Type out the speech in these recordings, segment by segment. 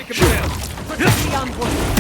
Take him down. Protect the envoy.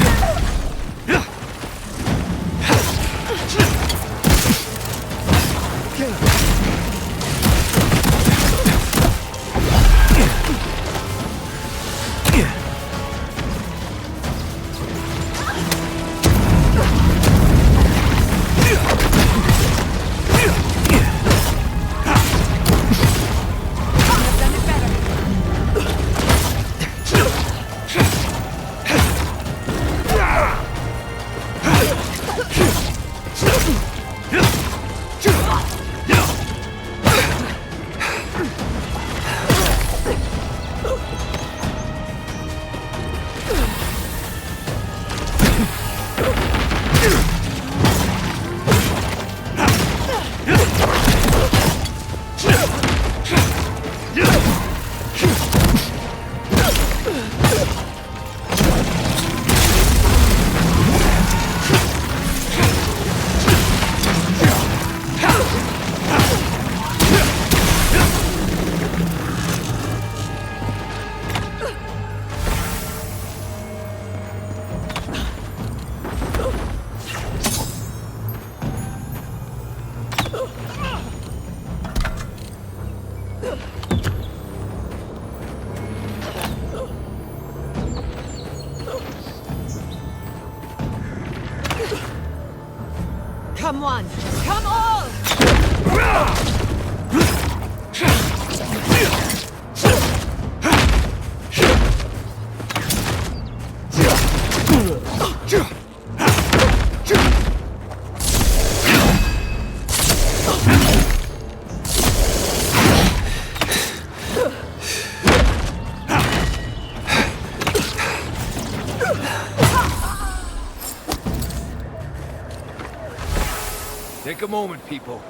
Come on! Come all! Take a moment, people.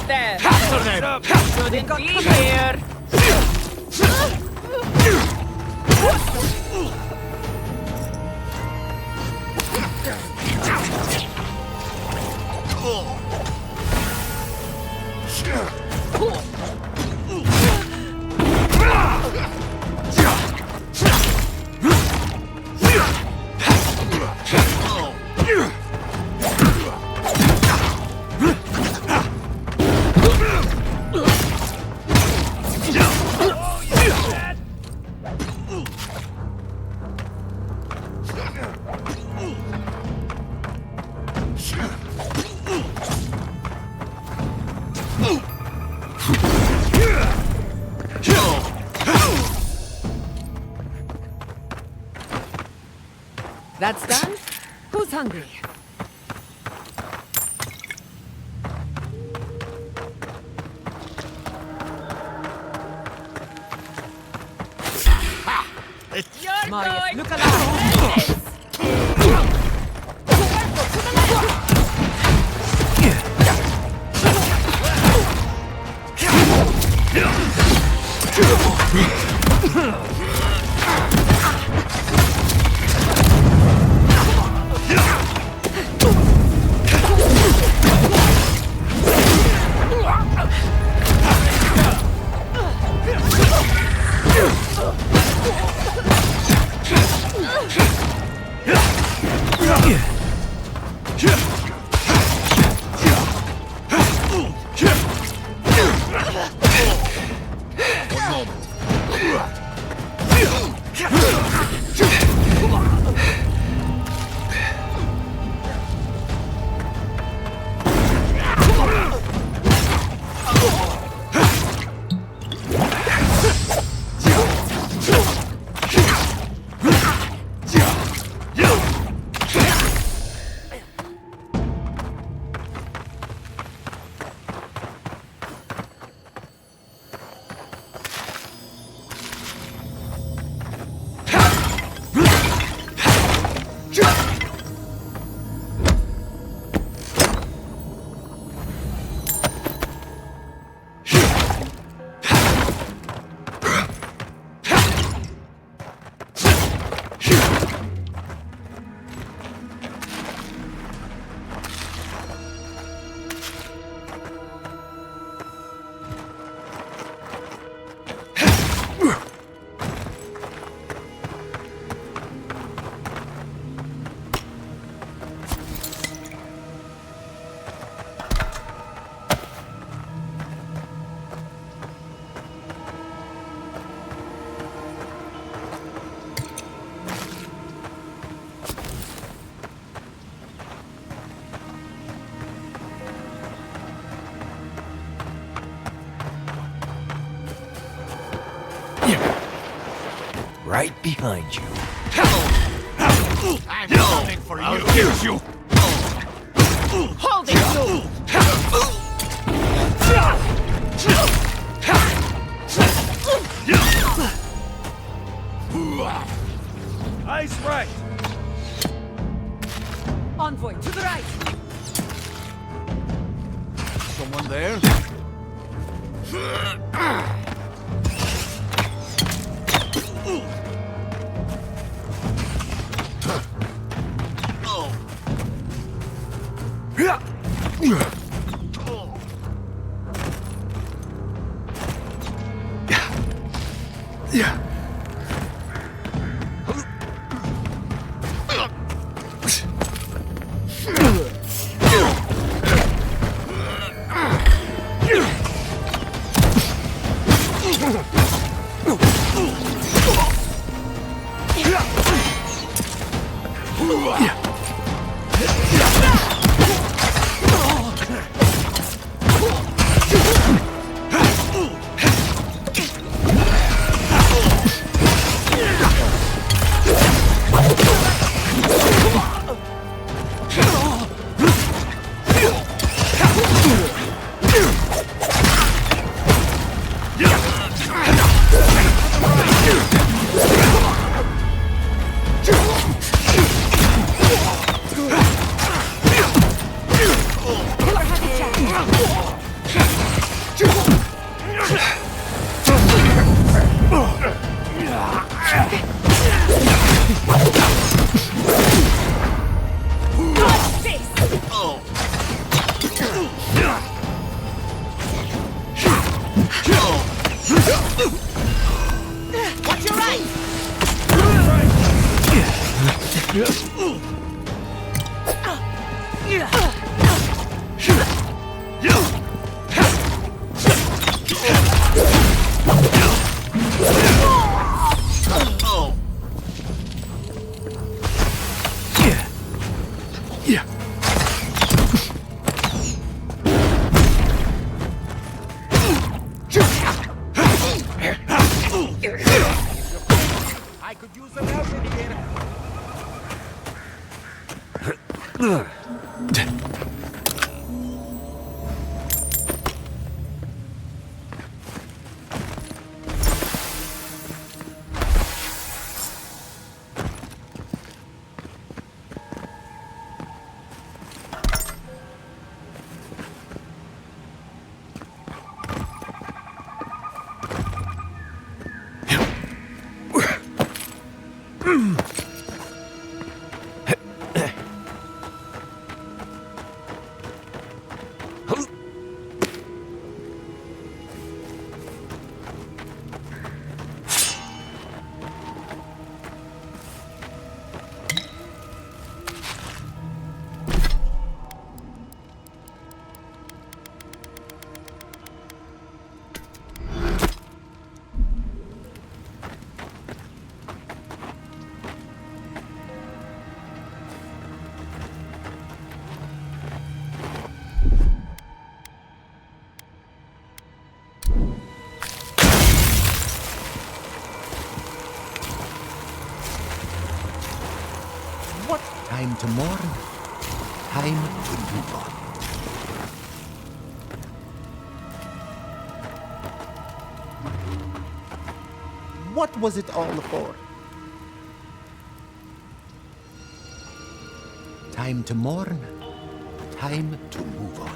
There! Up. Shouldn't be here! That's done? Who's hungry? You're Marius, going look to alive. regret this. Right behind you. I'm coming for you. I'll use you. Hold it, Eyes right. Envoy, to the right. Someone there? Yeah. Watch your right. I could use a help in here. Time to mourn. Time to move on. What was it all for? Time to mourn. Time to move on.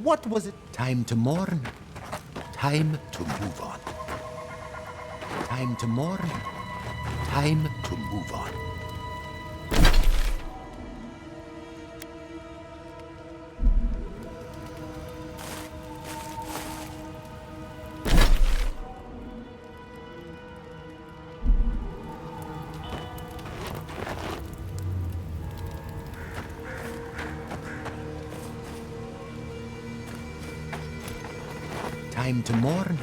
What was it? Time to mourn. Time to move on. Time to mourn. Time to move on. Time to mourn.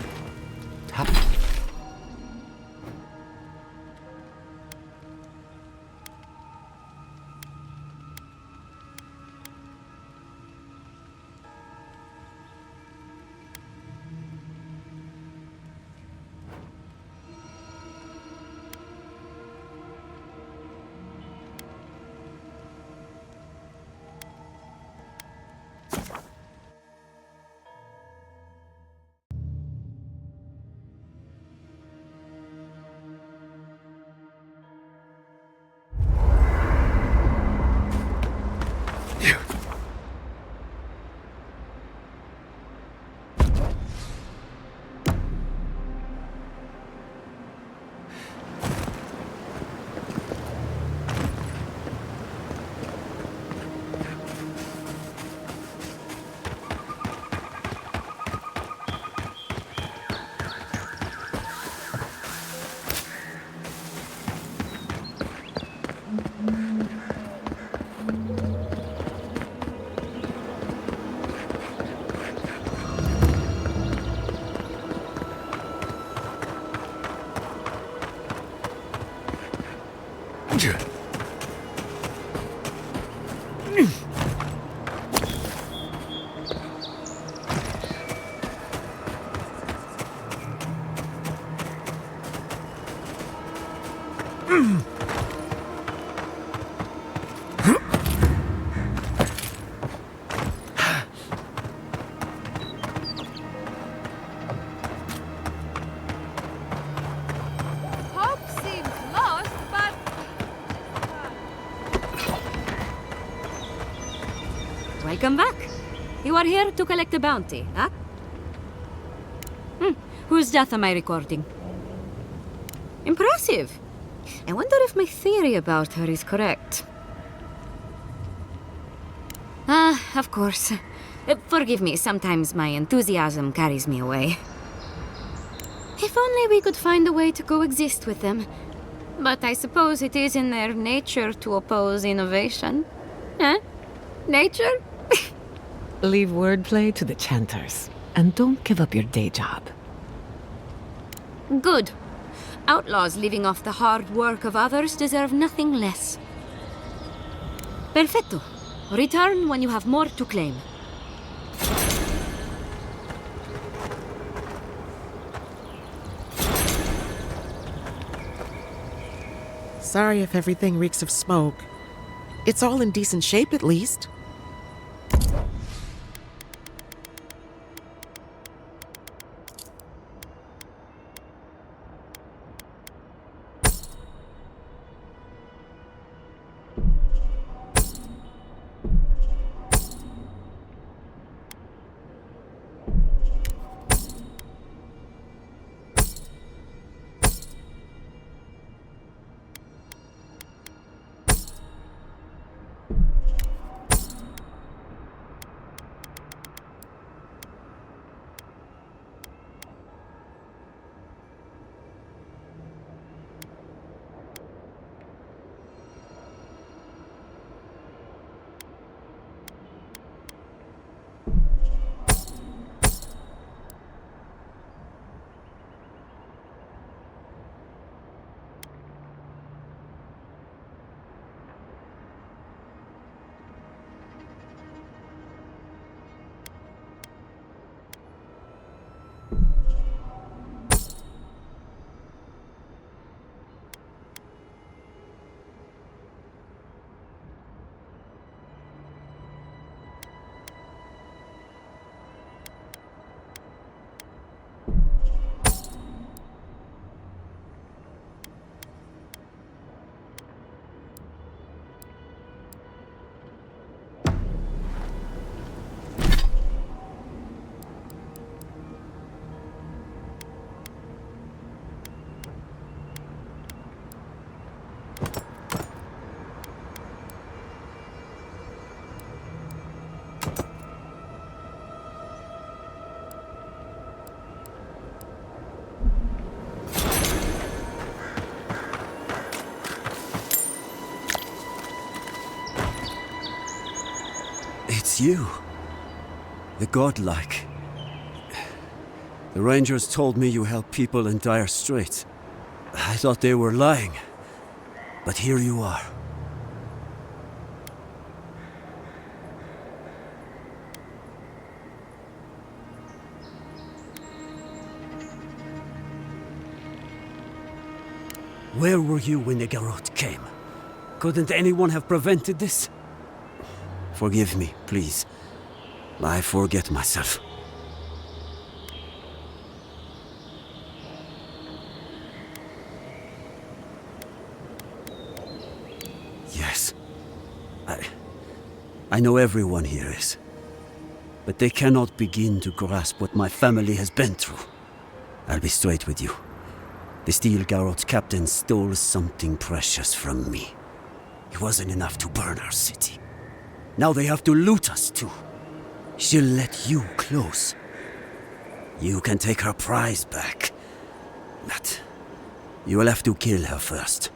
Welcome back. You are here to collect a bounty, huh? Whose death am I recording? Impressive. I wonder if my theory about her is correct. Of course. Forgive me, sometimes my enthusiasm carries me away. If only we could find a way to coexist with them. But I suppose it is in their nature to oppose innovation. Huh? Nature? Leave wordplay to the chanters. And don't give up your day job. Good. Outlaws living off the hard work of others deserve nothing less. Perfecto. Return when you have more to claim. Sorry if everything reeks of smoke. It's all in decent shape, at least. It's you. The godlike. The rangers told me you help people in dire straits. I thought they were lying. But here you are. Where were you when the Garrote came? Couldn't anyone have prevented this? Forgive me, please. I forget myself. Yes. I know everyone here is. But they cannot begin to grasp what my family has been through. I'll be straight with you. The Steel Garrote's captain stole something precious from me. It wasn't enough to burn our city. Now they have to loot us too. She'll let you close. You can take her prize back. But you will have to kill her first.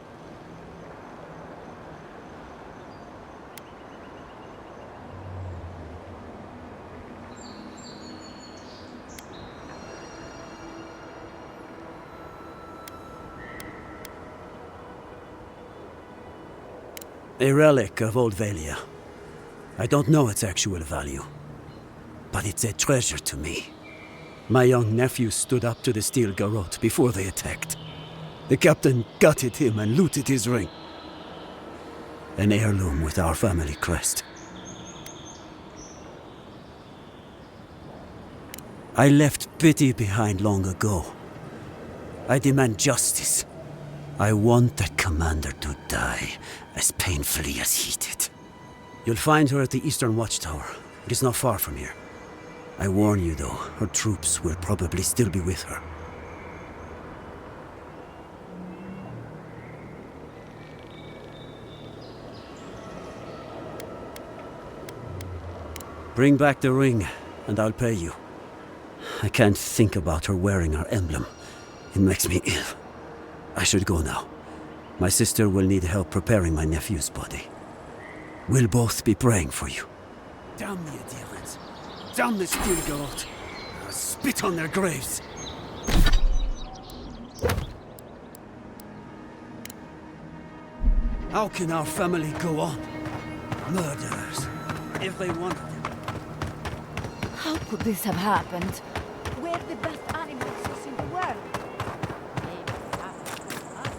A relic of old Valia. I don't know its actual value, but it's a treasure to me. My young nephew stood up to the Steel Garrote before they attacked. The captain gutted him and looted his ring. An heirloom with our family crest. I left pity behind long ago. I demand justice. I want that commander to die as painfully as he did. You'll find her at the Eastern Watchtower. It is not far from here. I warn you though, her troops will probably still be with her. Bring back the ring, and I'll pay you. I can't think about her wearing her emblem. It makes me ill. I should go now. My sister will need help preparing my nephew's body. We'll both be praying for you. Damn the adherents. Damn the steel garrote! I spit on their graves! How can our family go on? Murderers. If they wanted them. How could this have happened? We're the best animal source in the world. Maybe it happened to us.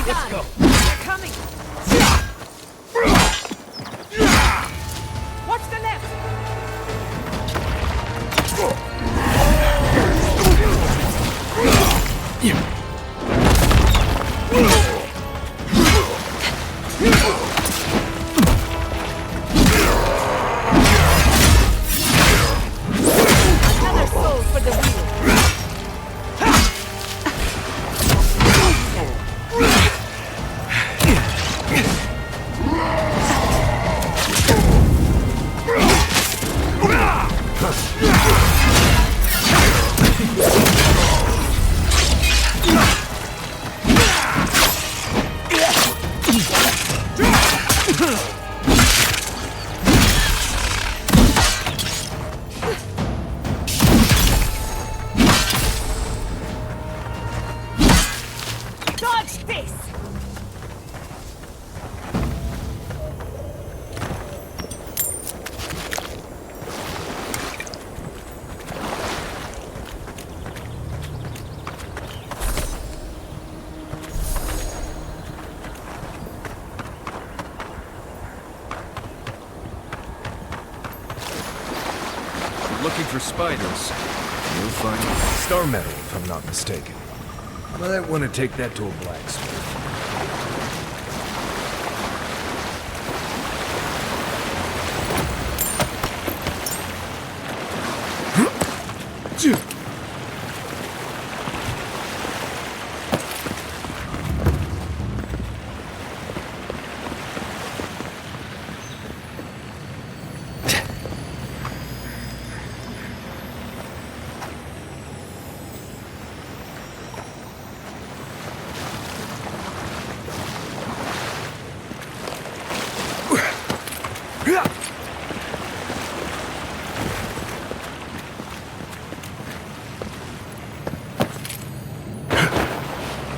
Let's go. They're coming. Watch the left. Another soul for the wheel. Dodge this. Looking for spiders. You'll find star metal, if I'm not mistaken. Might want to take that to a blacksmith.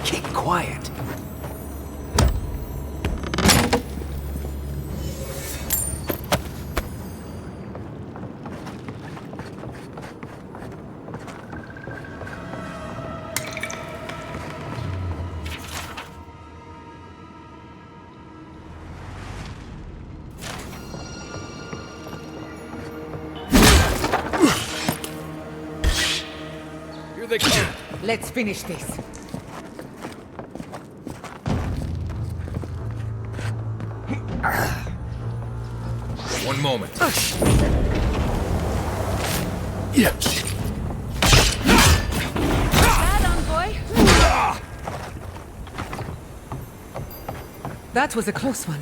Keep quiet. Here they come. Let's finish this. One moment. Yeah. Bad envoy. That was a close one.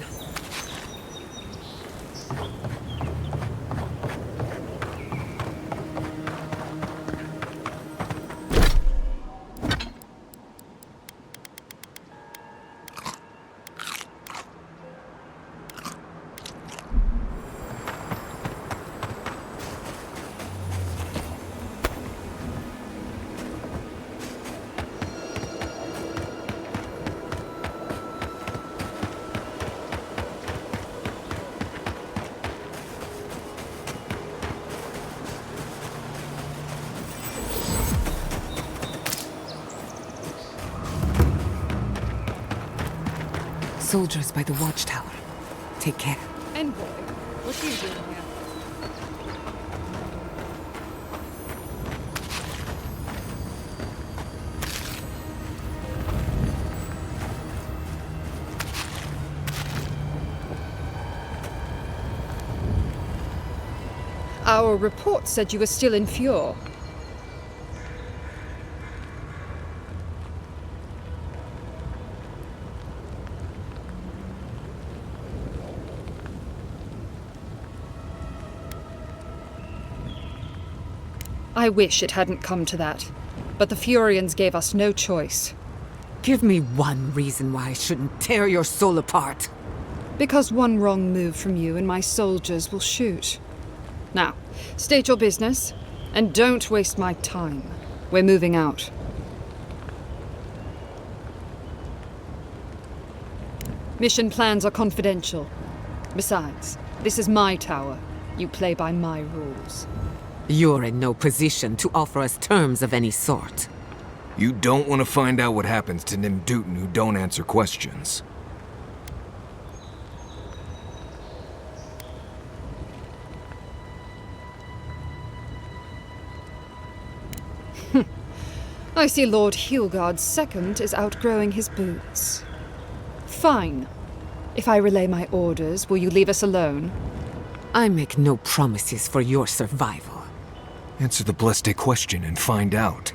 Soldiers by the watchtower. Take care. Envoy. What are you doing here? Our report said you were still in Fjord. I wish it hadn't come to that, but the Furians gave us no choice. Give me one reason why I shouldn't tear your soul apart. Because one wrong move from you and my soldiers will shoot. Now, state your business, and don't waste my time. We're moving out. Mission plans are confidential. Besides, this is my tower. You play by my rules. You're in no position to offer us terms of any sort. You don't want to find out what happens to Nimdutin who don't answer questions. I see Lord Hilgard's second is outgrowing his boots. Fine. If I relay my orders, will you leave us alone? I make no promises for your survival. Answer the blessed question and find out.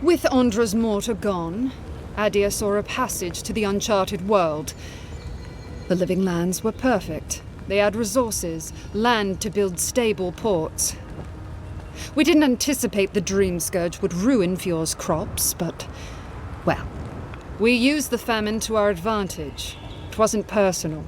With Andra's mortar gone, Adia saw a passage to the uncharted world. The living lands were perfect. They had resources, land to build stable ports. We didn't anticipate the Dream Scourge would ruin Fjord's crops, but, well, we used the famine to our advantage. It wasn't personal.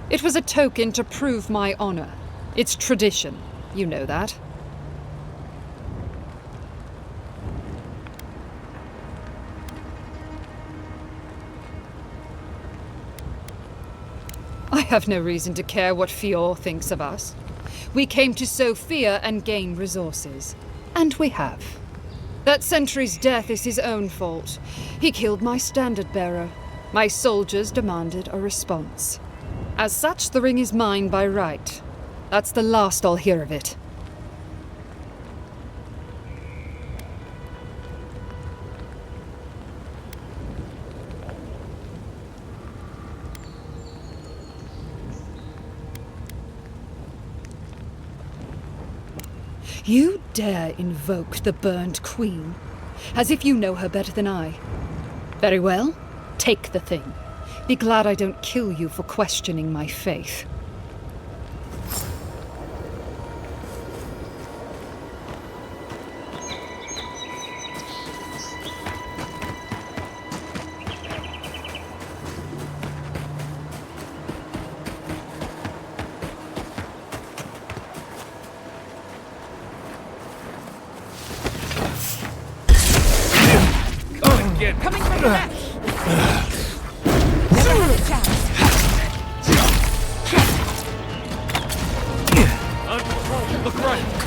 It was a token to prove my honor. It's tradition. You know that. I have no reason to care what Fjord thinks of us. We came to sow fear and gain resources. And we have. That sentry's death is his own fault. He killed my standard-bearer. My soldiers demanded a response. As such, the ring is mine by right. That's the last I'll hear of it. You dare invoke the Burned Queen, as if you know her better than I. Very well, take the thing. Be glad I don't kill you for questioning my faith. Coming from the back! Look right!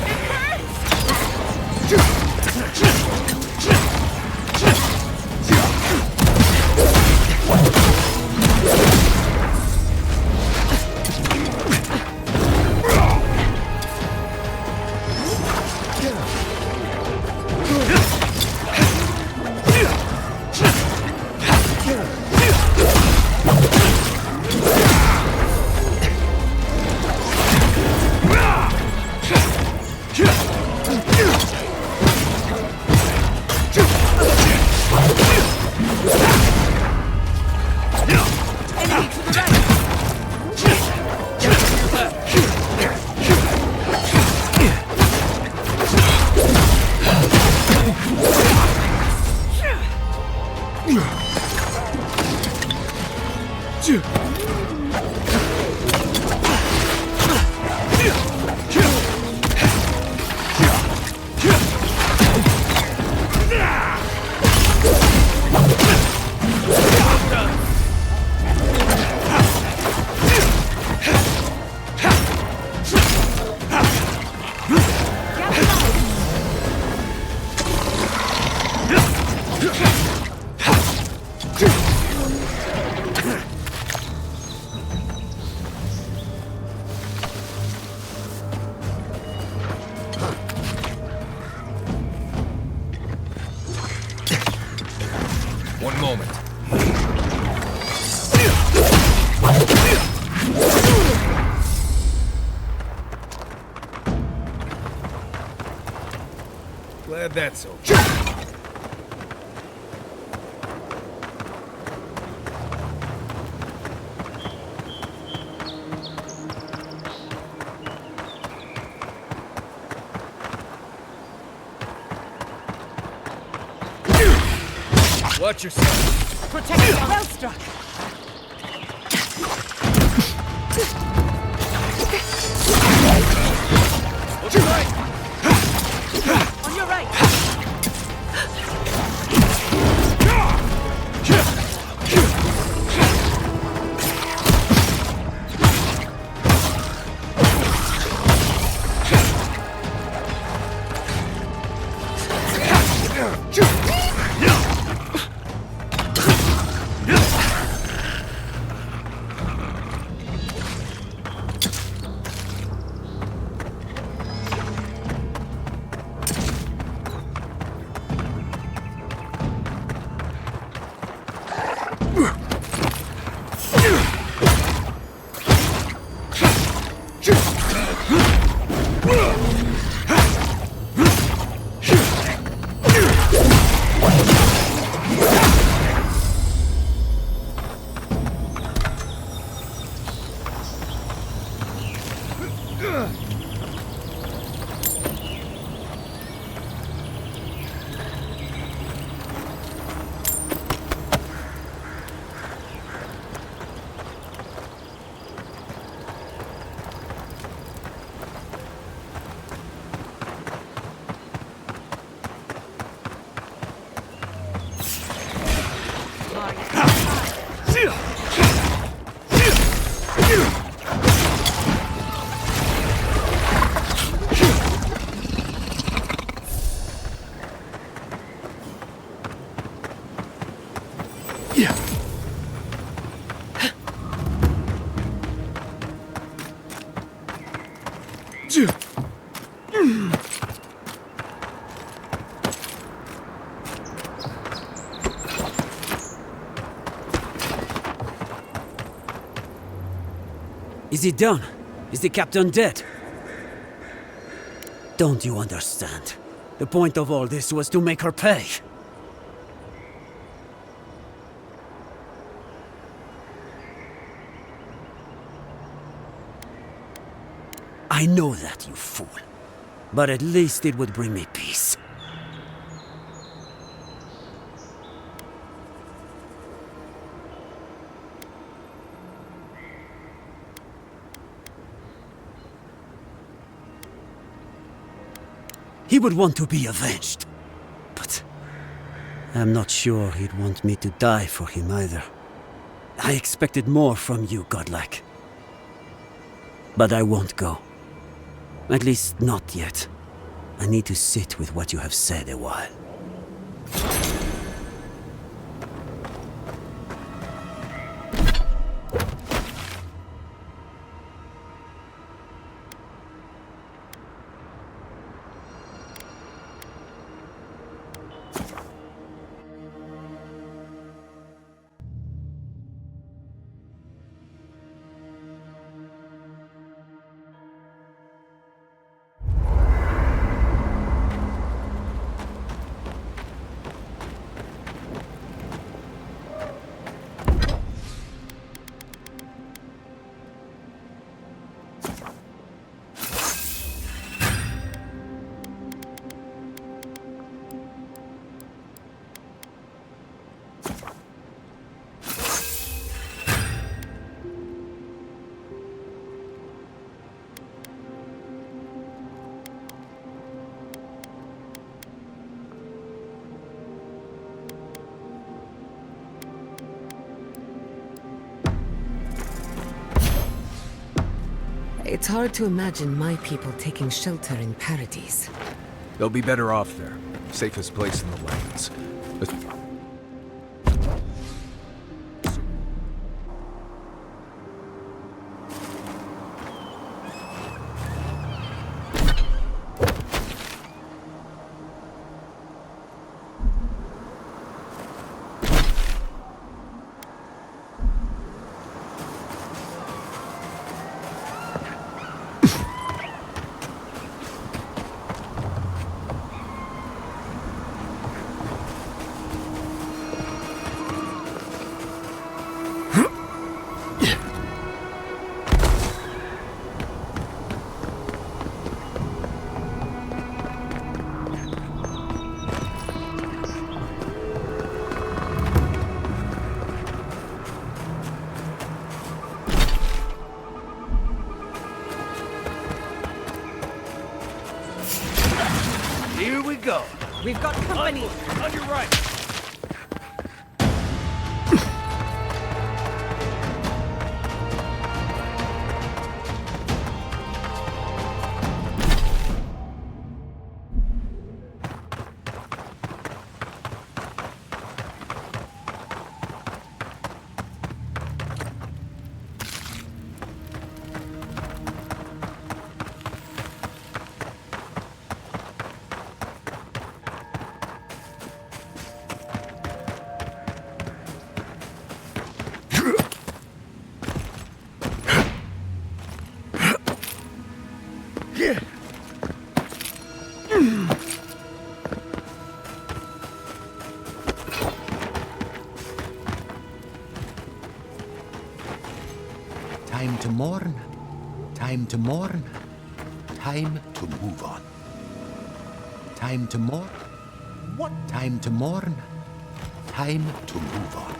That's okay. Watch yourself. Protect yourself. Well struck. Look right. On your right. Is he done? Is the captain dead? Don't you understand? The point of all this was to make her pay. I know that, you fool. But at least it would bring me peace. He would want to be avenged. But I'm not sure he'd want me to die for him either. I expected more from you, godlike. But I won't go. At least not yet. I need to sit with what you have said a while. It's hard to imagine my people taking shelter in Paradise. They'll be better off there. Safest place in the lands. But go. We've got company. On your right. Time to mourn, time to mourn, time to move on. Time to mourn. What? Time to mourn, time to move on.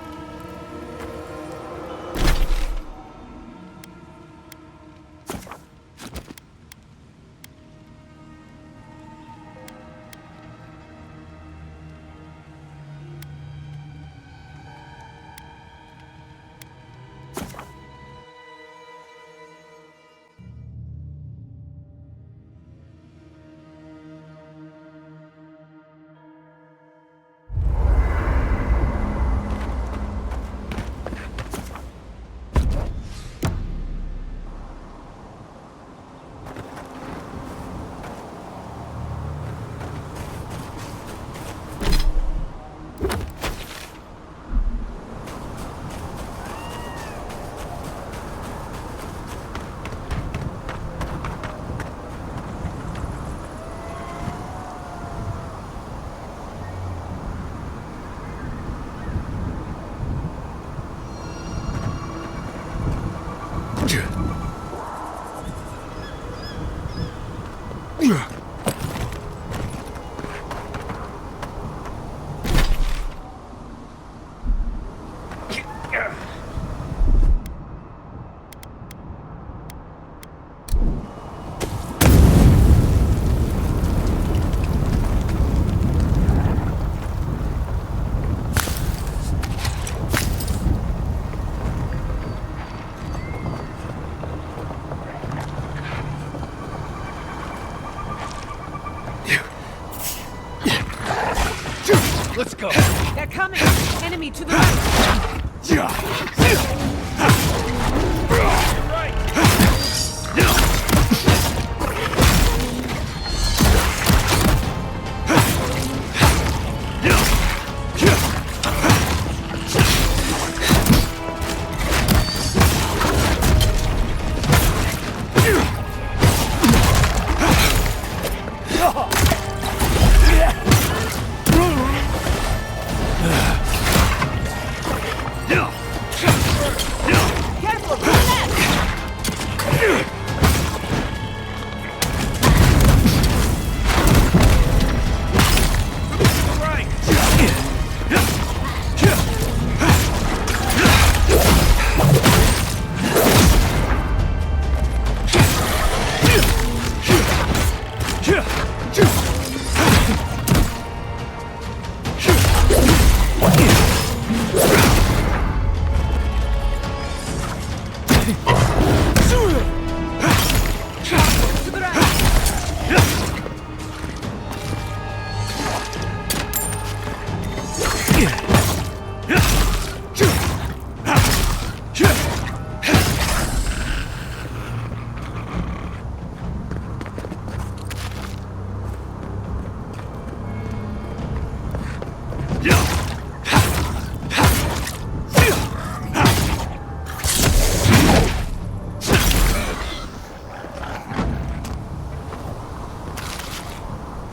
Let's go. They're coming! Enemy to the right!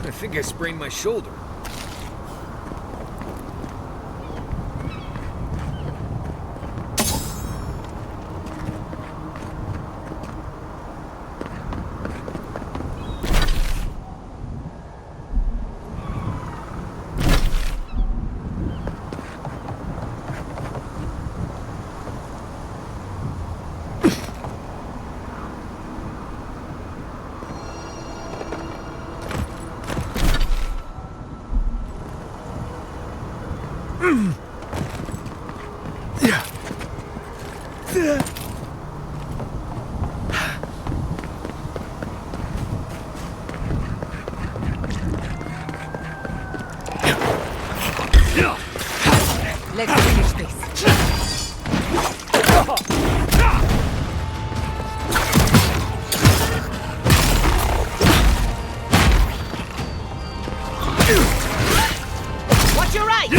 I think I sprained my shoulder. Let's finish this. Watch your right!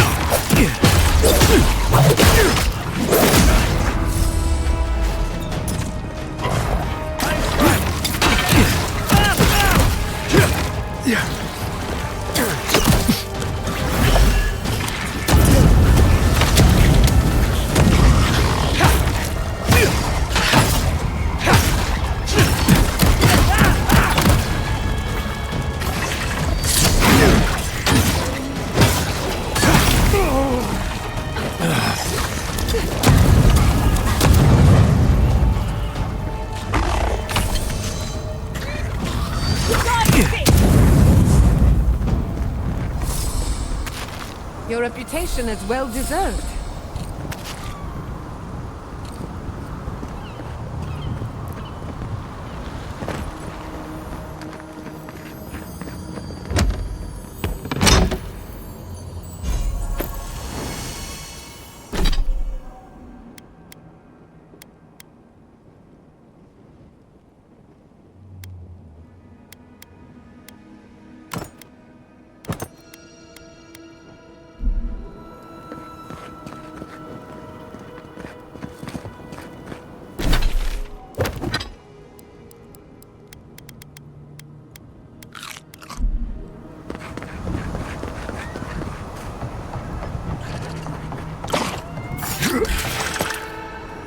Your reputation is well deserved.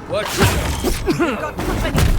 Watch yourself. We've got company.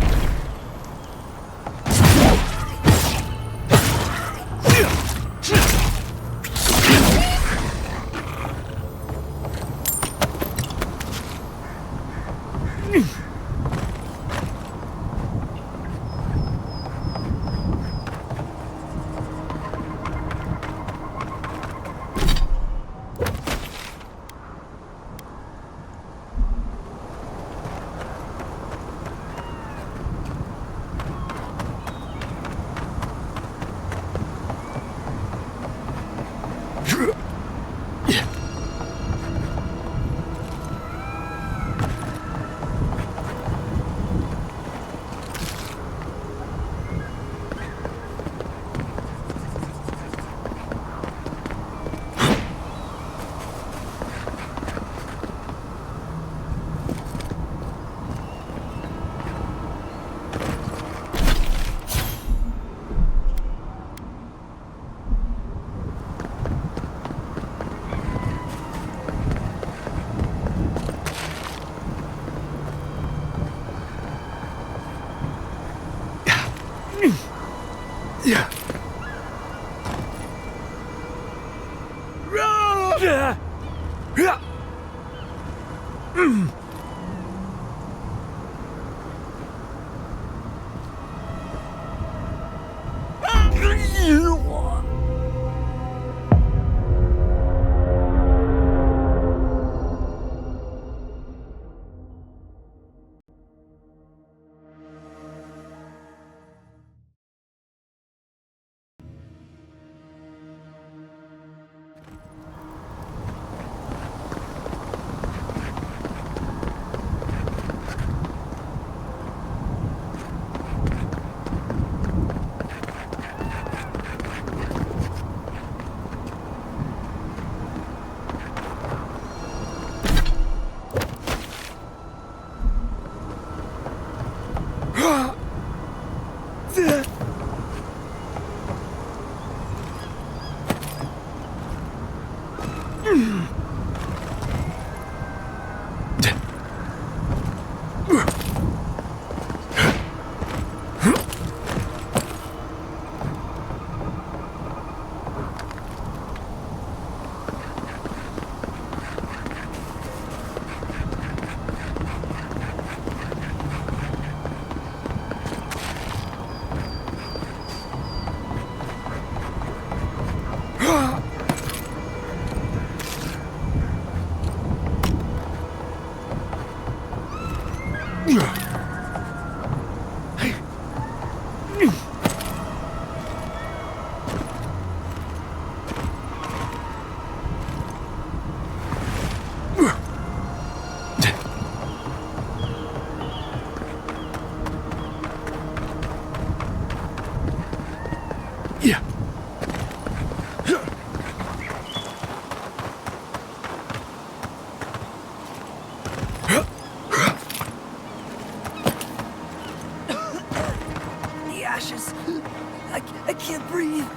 I can't breathe.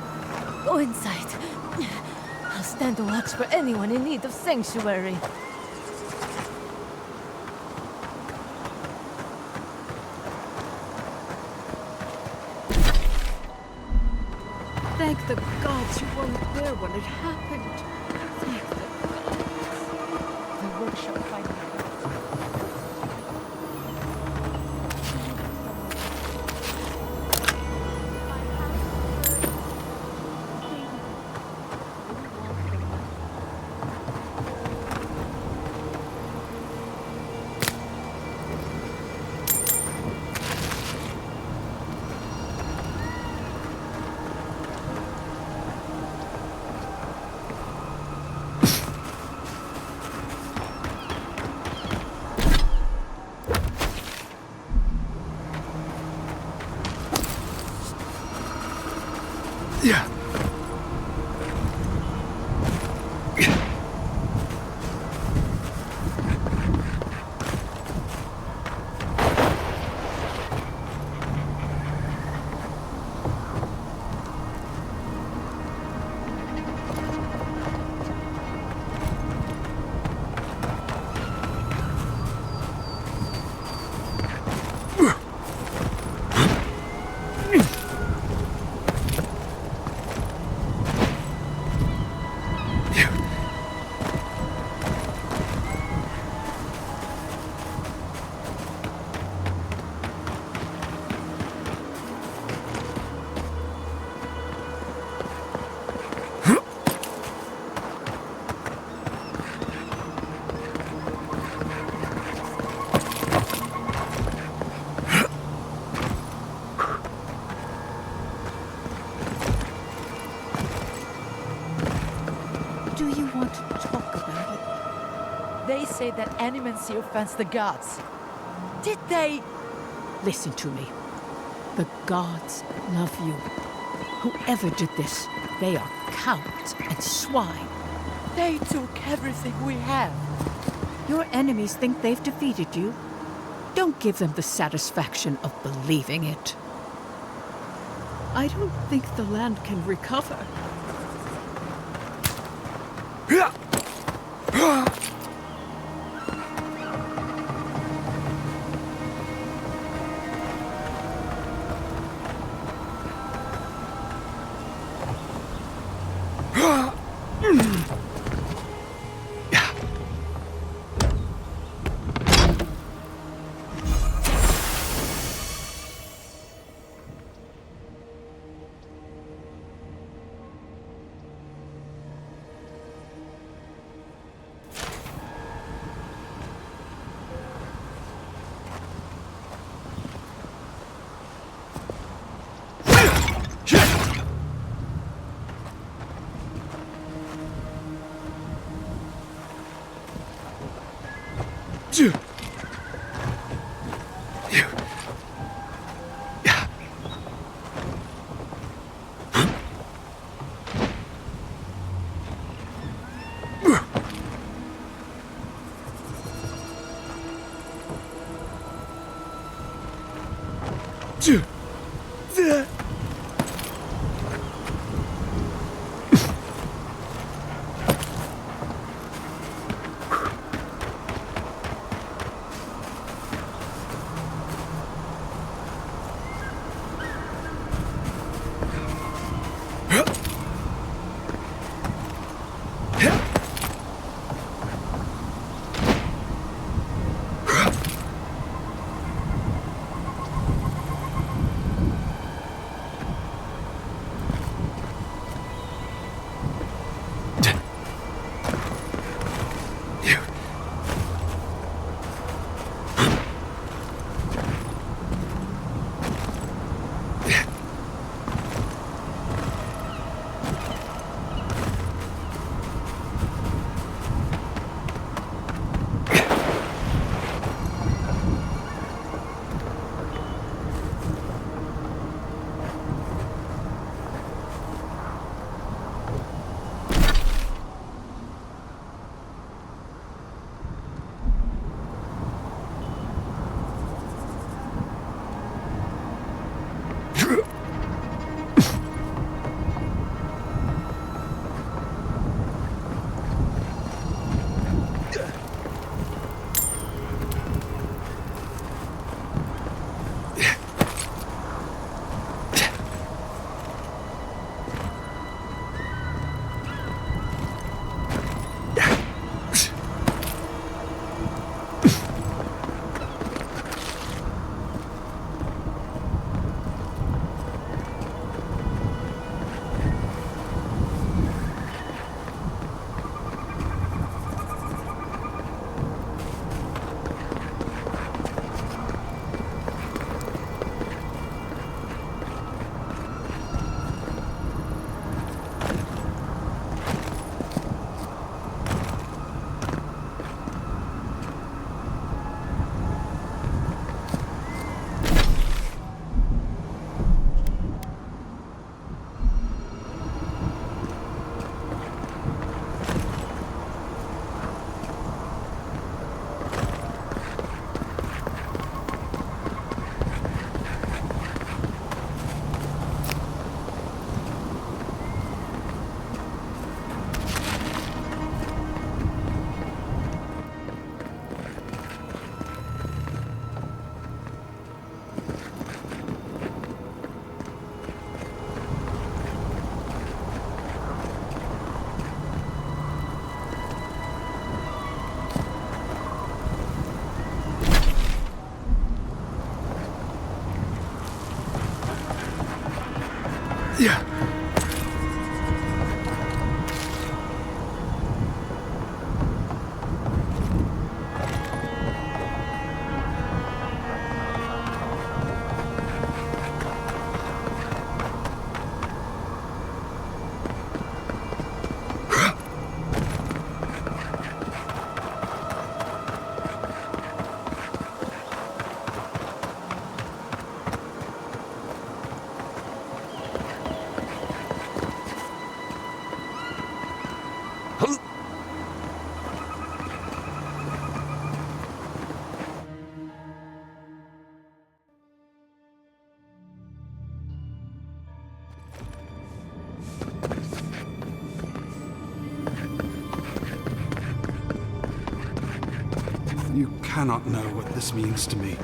Go inside. I'll stand to watch for anyone in need of sanctuary. Thank the gods you weren't there when it happened. Thank the gods. The workshop finally. Yeah. Do you want to talk about it? They say that animancy offends the gods. Did they? Listen to me. The gods love you. Whoever did this, they are cowards and swine. They took everything we have. Your enemies think they've defeated you. Don't give them the satisfaction of believing it. I don't think the land can recover. Yeah. You cannot know what this means to me.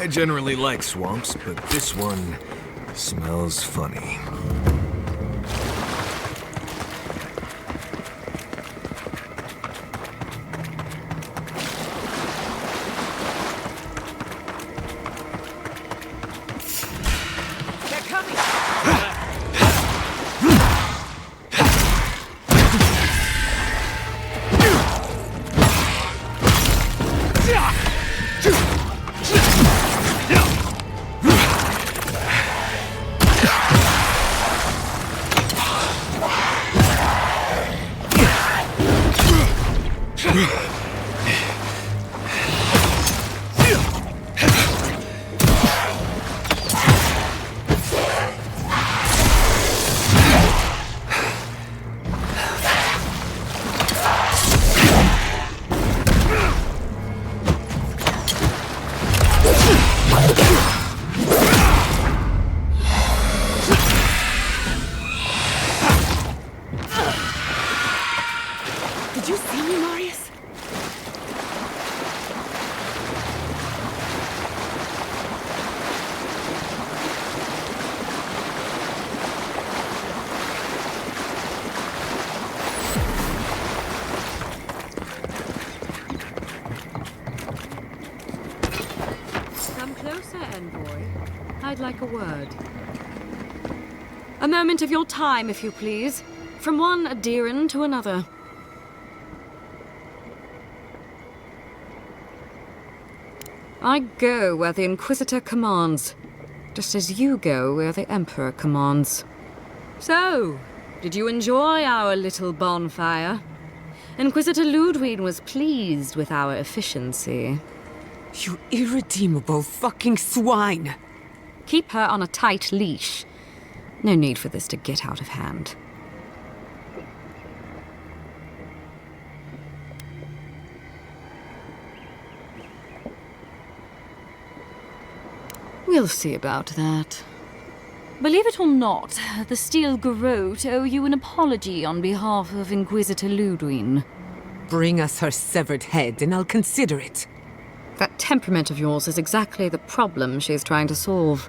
I generally like swamps, but this one smells funny. closer, envoy. I'd like a word. A moment of your time, if you please. From one adherent to another. I go where the Inquisitor commands, just as you go where the Emperor commands. So, did you enjoy our little bonfire? Inquisitor Ludwig was pleased with our efficiency. You irredeemable fucking swine! Keep her on a tight leash. No need for this to get out of hand. We'll see about that. Believe it or not, the Steel Garrote owe you an apology on behalf of Inquisitor Ludwig. Bring us her severed head and I'll consider it. That temperament of yours is exactly the problem she's trying to solve.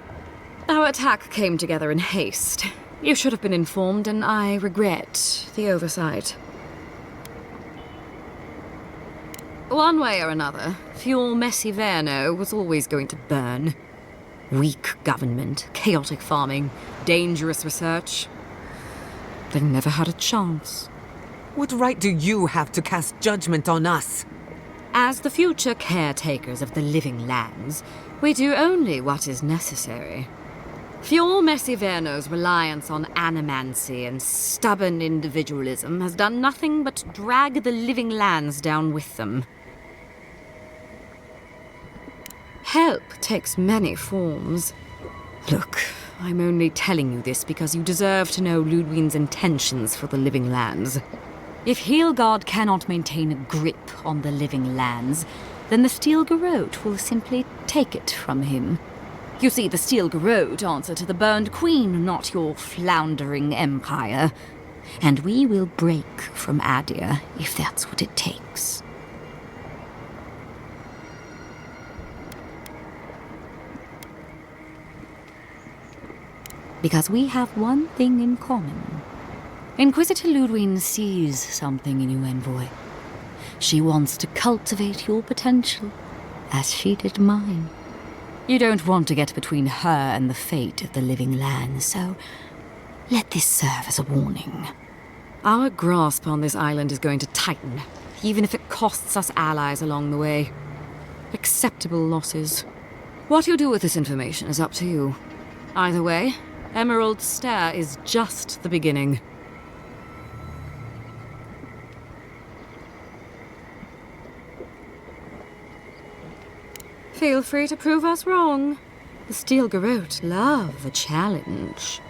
Our attack came together in haste. You should have been informed, and I regret the oversight. One way or another, Fuel Messiverno was always going to burn. Weak government, chaotic farming, dangerous research. They never had a chance. What right do you have to cast judgment on us? As the future caretakers of the living lands, we do only what is necessary. Fuel Messiverno's reliance on animancy and stubborn individualism has done nothing but drag the living lands down with them. Help takes many forms. Look, I'm only telling you this because you deserve to know Ludwig's intentions for the living lands. If Heelgard cannot maintain a grip on the living lands, then the Steel Garrote will simply take it from him. You see, the Steel Garrote answer to the Burned Queen, not your floundering empire. And we will break from Adia if that's what it takes. Because we have one thing in common. Inquisitor Ludwig sees something in you, envoy. She wants to cultivate your potential, as she did mine. You don't want to get between her and the fate of the living lands, so let this serve as a warning. Our grasp on this island is going to tighten, even if it costs us allies along the way. Acceptable losses. What you do with this information is up to you. Either way, Emerald Stair is just the beginning. Feel free to prove us wrong. The Steel Garrote love a challenge.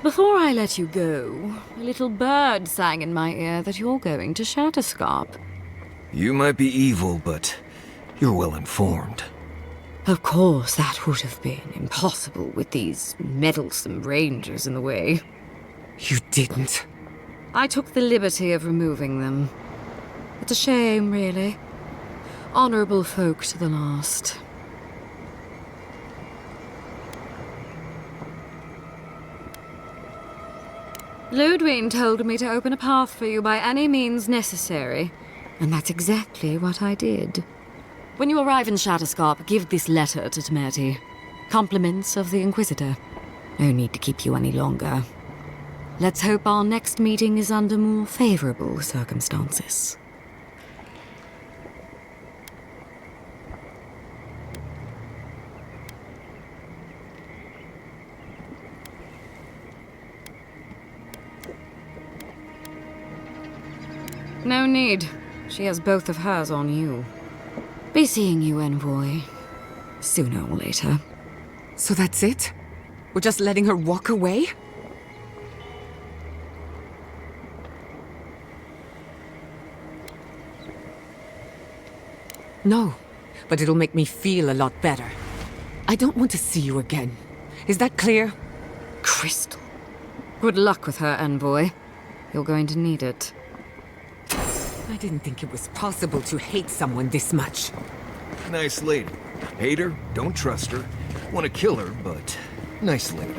Before I let you go, a little bird sang in my ear that you're going to Shatterscarp. You might be evil, but you're well informed. Of course, that would have been impossible with these meddlesome rangers in the way. You didn't. I took the liberty of removing them. It's a shame, really. Honorable folk to the last. Ludwig told me to open a path for you by any means necessary, and that's exactly what I did. When you arrive in Shatterscarp, give this letter to Temerity. Compliments of the Inquisitor. No need to keep you any longer. Let's hope our next meeting is under more favorable circumstances. No need. She has both of hers on you. Be seeing you, envoy. Sooner or later. So that's it? We're just letting her walk away? No, but it'll make me feel a lot better. I don't want to see you again. Is that clear? Crystal. Good luck with her, envoy. You're going to need it. I didn't think it was possible to hate someone this much. Nice lady. Hate her, don't trust her. Want to kill her, but nice lady.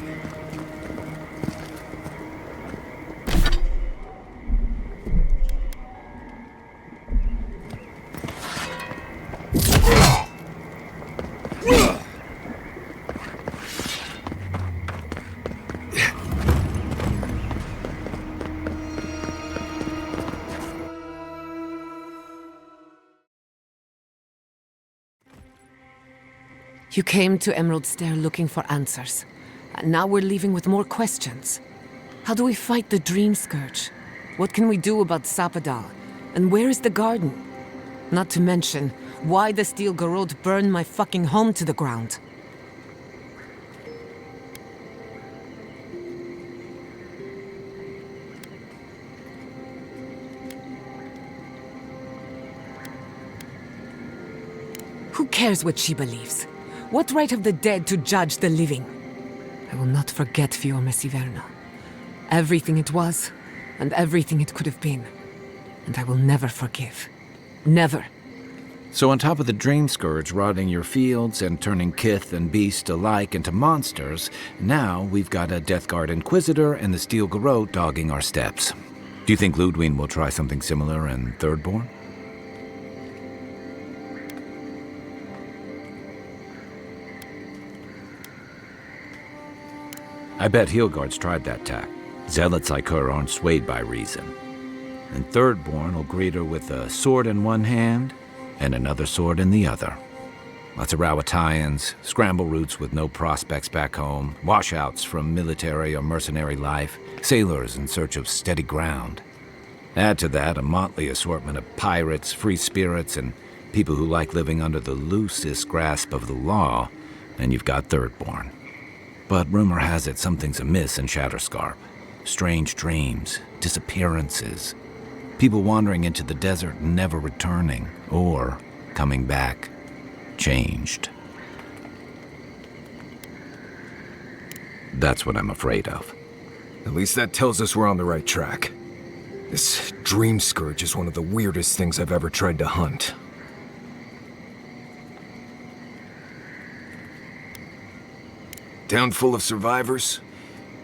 You came to Emerald Stair looking for answers, and now we're leaving with more questions. How do we fight the Dream Scourge? What can we do about Sapadal? And where is the garden? Not to mention, why the Steel Garrote burned my fucking home to the ground. Who cares what she believes? What right have the dead to judge the living? I will not forget Fiorma Siverna. Everything it was, and everything it could have been. And I will never forgive. Never. So on top of the Dream Scourge rotting your fields and turning kith and beast alike into monsters, now we've got a Death Guard Inquisitor and the Steel Garrote dogging our steps. Do you think Ludwig will try something similar in Thirdborn? I bet Heelguard's tried that tack. Zealots like her aren't swayed by reason. And Thirdborn will greet her with a sword in one hand and another sword in the other. Lots of Rawatayans, scramble routes with no prospects back home, washouts from military or mercenary life, sailors in search of steady ground. Add to that a motley assortment of pirates, free spirits, and people who like living under the loosest grasp of the law, and you've got Thirdborn. But rumor has it something's amiss in Shatterscarp. Strange dreams, disappearances, people wandering into the desert and never returning, or coming back, changed. That's what I'm afraid of. At least that tells us we're on the right track. This Dream Scourge is one of the weirdest things I've ever tried to hunt. Town full of survivors.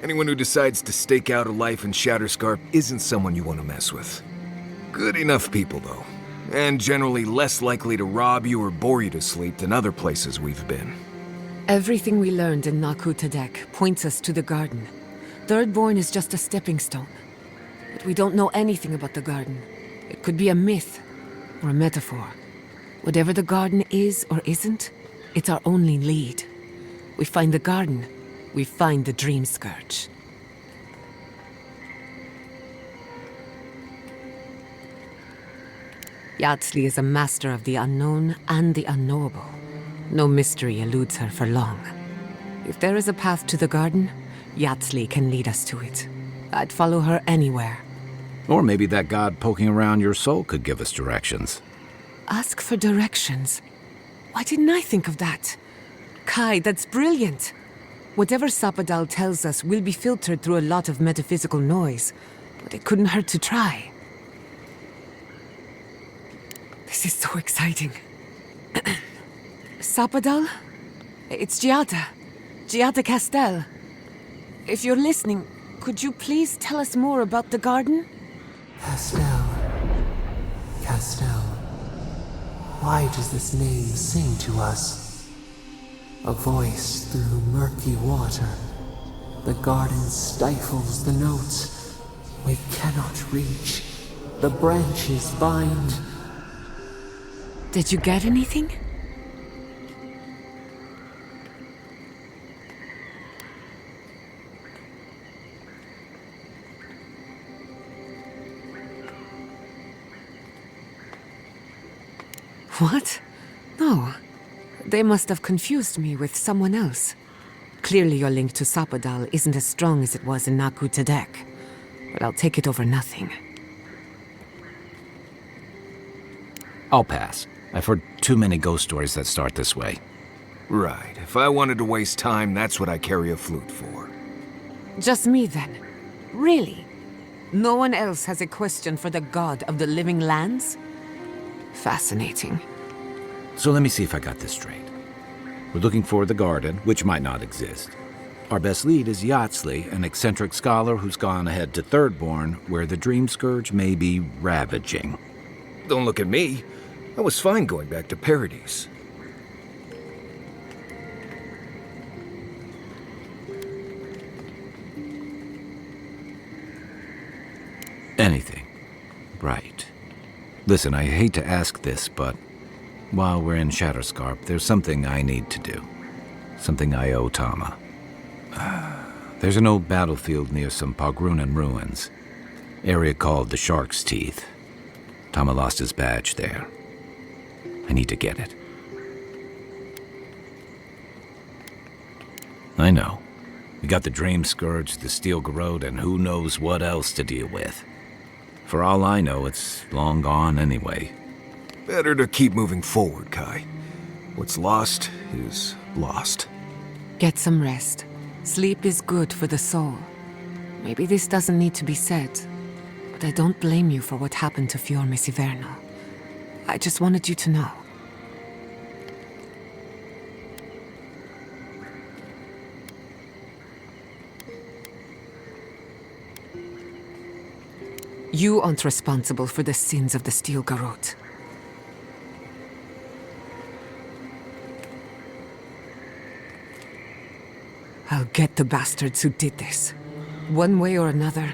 Anyone who decides to stake out a life in Shatterscarp isn't someone you want to mess with. Good enough people, though. And generally less likely to rob you or bore you to sleep than other places we've been. Everything we learned in Naku Tadek points us to the garden. Thirdborn is just a stepping stone. But we don't know anything about the garden. It could be a myth or a metaphor. Whatever the garden is or isn't, it's our only lead. We find the garden, we find the Dream Scourge. Yatsley is a master of the unknown and the unknowable. No mystery eludes her for long. If there is a path to the garden, Yatsley can lead us to it. I'd follow her anywhere. Or maybe that god poking around your soul could give us directions. Ask for directions. Why didn't I think of that? Kai, that's brilliant. Whatever Sapadal tells us will be filtered through a lot of metaphysical noise, but it couldn't hurt to try. This is so exciting. Sapadal? It's Giada. Giada Castel. If you're listening, could you please tell us more about the garden? Castel. Castel. Why does this name sing to us? A voice through murky water. The garden stifles the notes we cannot reach. The branches bind. Did you get anything? What? No. They must have confused me with someone else. Clearly your link to Sapadal isn't as strong as it was in Naku Tadek. But I'll take it over nothing. I'll pass. I've heard too many ghost stories that start this way. Right. If I wanted to waste time, that's what I carry a flute for. Just me then? Really? No one else has a question for the god of the living lands? Fascinating. So let me see if I got this straight. We're looking for the garden, which might not exist. Our best lead is Yatsley, an eccentric scholar who's gone ahead to Thirdborn, where the Dream Scourge may be ravaging. Don't look at me. I was fine going back to Paradise. Anything. Right. Listen, I hate to ask this, but while we're in Shatterscarp, there's something I need to do. Something I owe Tama. There's an old battlefield near some Pogrunan ruins. Area called the Shark's Teeth. Tama lost his badge there. I need to get it. I know. We got the Dream Scourge, the Steel Garrote, and who knows what else to deal with. For all I know, it's long gone anyway. Better to keep moving forward, Kai. What's lost is lost. Get some rest. Sleep is good for the soul. Maybe this doesn't need to be said, but I don't blame you for what happened to Fiorme Siverno. I just wanted you to know. You aren't responsible for the sins of the Steel Garrote. I'll get the bastards who did this. One way or another,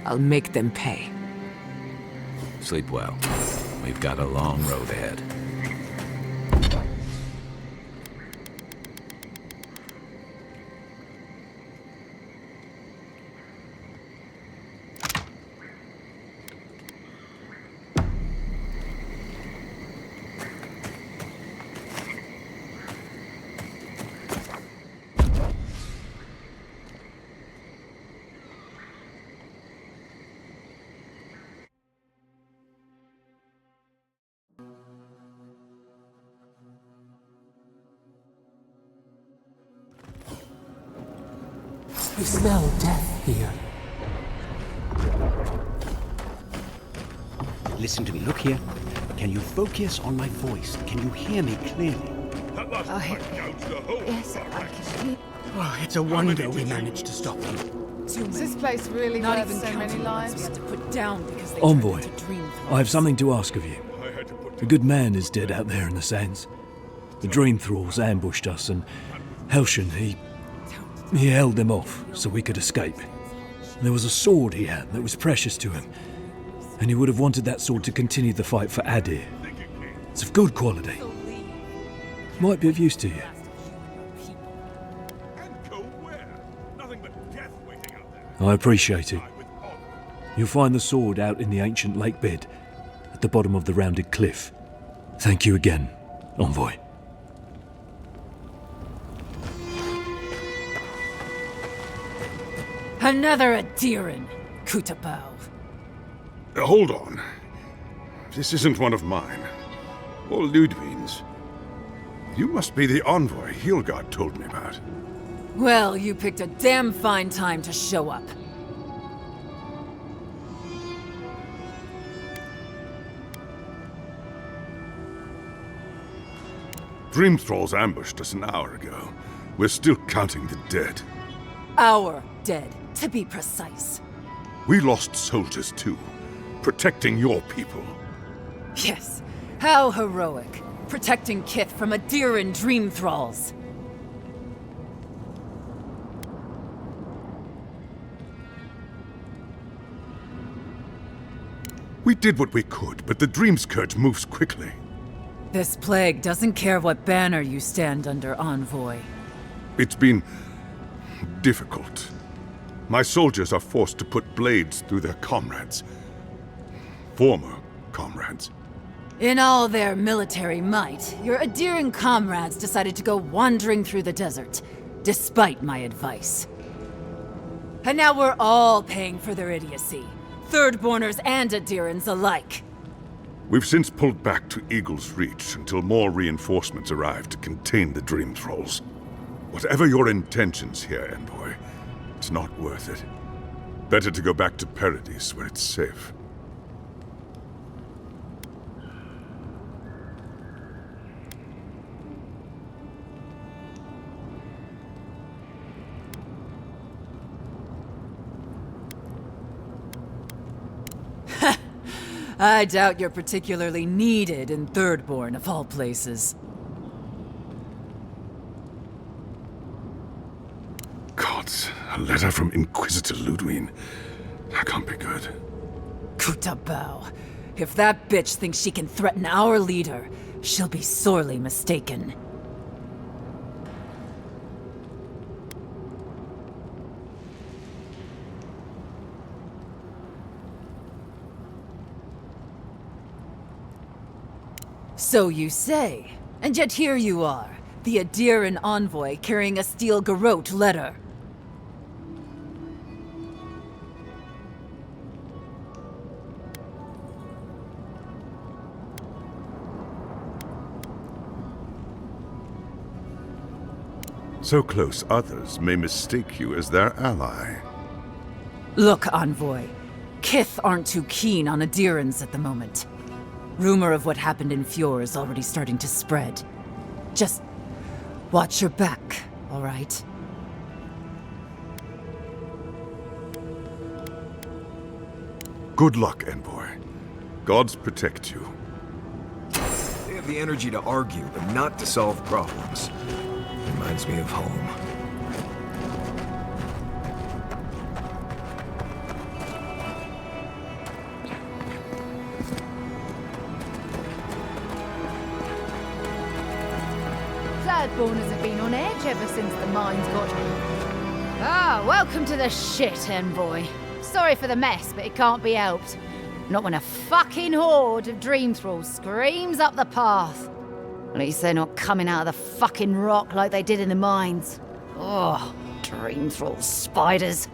I'll make them pay. Sleep well. We've got a long road ahead. You smell death here. Listen to me. Look here. Can you focus on my voice? Can you hear me clearly? Yes, I can. Oh, it's a wonder we managed to stop them. Is this place really worth so many lives? We had to put down because they Envoy, turned into dream I have something to ask of you. A good man is dead out there in the sands. The dream thralls ambushed us, and Helshin, he held them off so we could escape. There was a sword he had that was precious to him, and he would have wanted that sword to continue the fight for Adir. It's of good quality. Might be of use to you. I appreciate it. You'll find the sword out in the ancient lake bed, at the bottom of the rounded cliff. Thank you again, Envoy. Another Adiran, Kutabao. Hold on. This isn't one of mine. Or Ludwig's. You must be the envoy Hilgard told me about. Well, you picked a damn fine time to show up. Dream Thralls ambushed us an hour ago. We're still counting the dead. Our dead, to be precise. We lost soldiers too, protecting your people. Yes, how heroic. Protecting Kith from Adiran dream thralls. We did what we could, but the Dream Scourge moves quickly. This plague doesn't care what banner you stand under, Envoy. It's been difficult. My soldiers are forced to put blades through their comrades. Former comrades. In all their military might, your Adiran comrades decided to go wandering through the desert, despite my advice. And now we're all paying for their idiocy. Thirdborners and Adirans alike. We've since pulled back to Eagle's Reach until more reinforcements arrive to contain the Dream Thralls. Whatever your intentions here, Envoy, it's not worth it. Better to go back to Paradise where it's safe. I doubt you're particularly needed in Thirdborn, of all places. Gods, a letter from Inquisitor Ludwig. That can't be good. Kutabao. If that bitch thinks she can threaten our leader, she'll be sorely mistaken. So you say. And yet here you are, the Adiran envoy carrying a steel garrote letter. So close others may mistake you as their ally. Look, envoy. Kith aren't too keen on Adirans at the moment. Rumor of what happened in Fjord is already starting to spread. Just watch your back, all right? Good luck, Envoy. Gods protect you. They have the energy to argue, but not to solve problems. Reminds me of home. Thirdborners have been on edge ever since the mines got here. Ah, welcome to the shit, Envoy. Sorry for the mess, but it can't be helped. Not when a fucking horde of dream thralls screams up the path. At least they're not coming out of the fucking rock like they did in the mines. Oh, dream thrall spiders.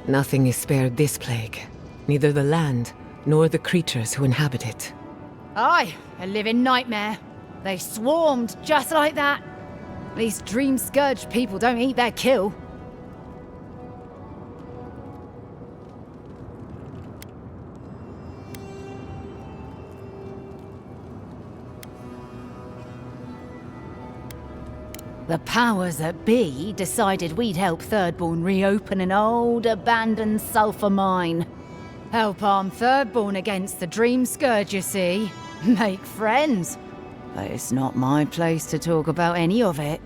Nothing is spared this plague. Neither the land, nor the creatures who inhabit it. Aye, a living nightmare. They swarmed just like that. At least dream scourge people don't eat their kill. The powers that be decided we'd help Thirdborn reopen an old, abandoned sulfur mine. Help arm Thirdborn against the Dream Scourge, you see. Make friends. But it's not my place to talk about any of it.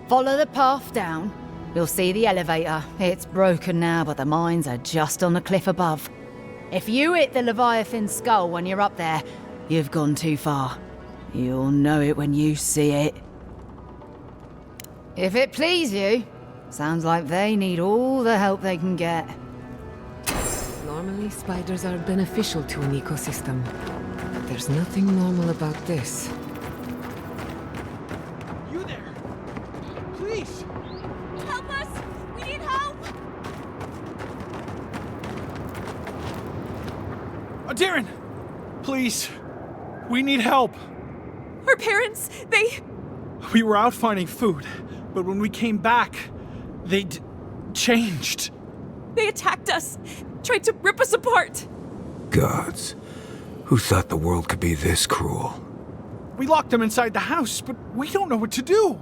Follow the path down. You'll see the elevator. It's broken now, but the mines are just on the cliff above. If you hit the Leviathan skull when you're up there, you've gone too far. You'll know it when you see it. If it please you, sounds like they need all the help they can get. Normally, spiders are beneficial to an ecosystem. But there's nothing normal about this. You there! Please! Help us! We need help! Darren! Please! We need help! Our parents, they... We were out finding food, but when we came back, they changed. They attacked us, tried to rip us apart. Gods. Who thought the world could be this cruel? We locked them inside the house, but we don't know what to do.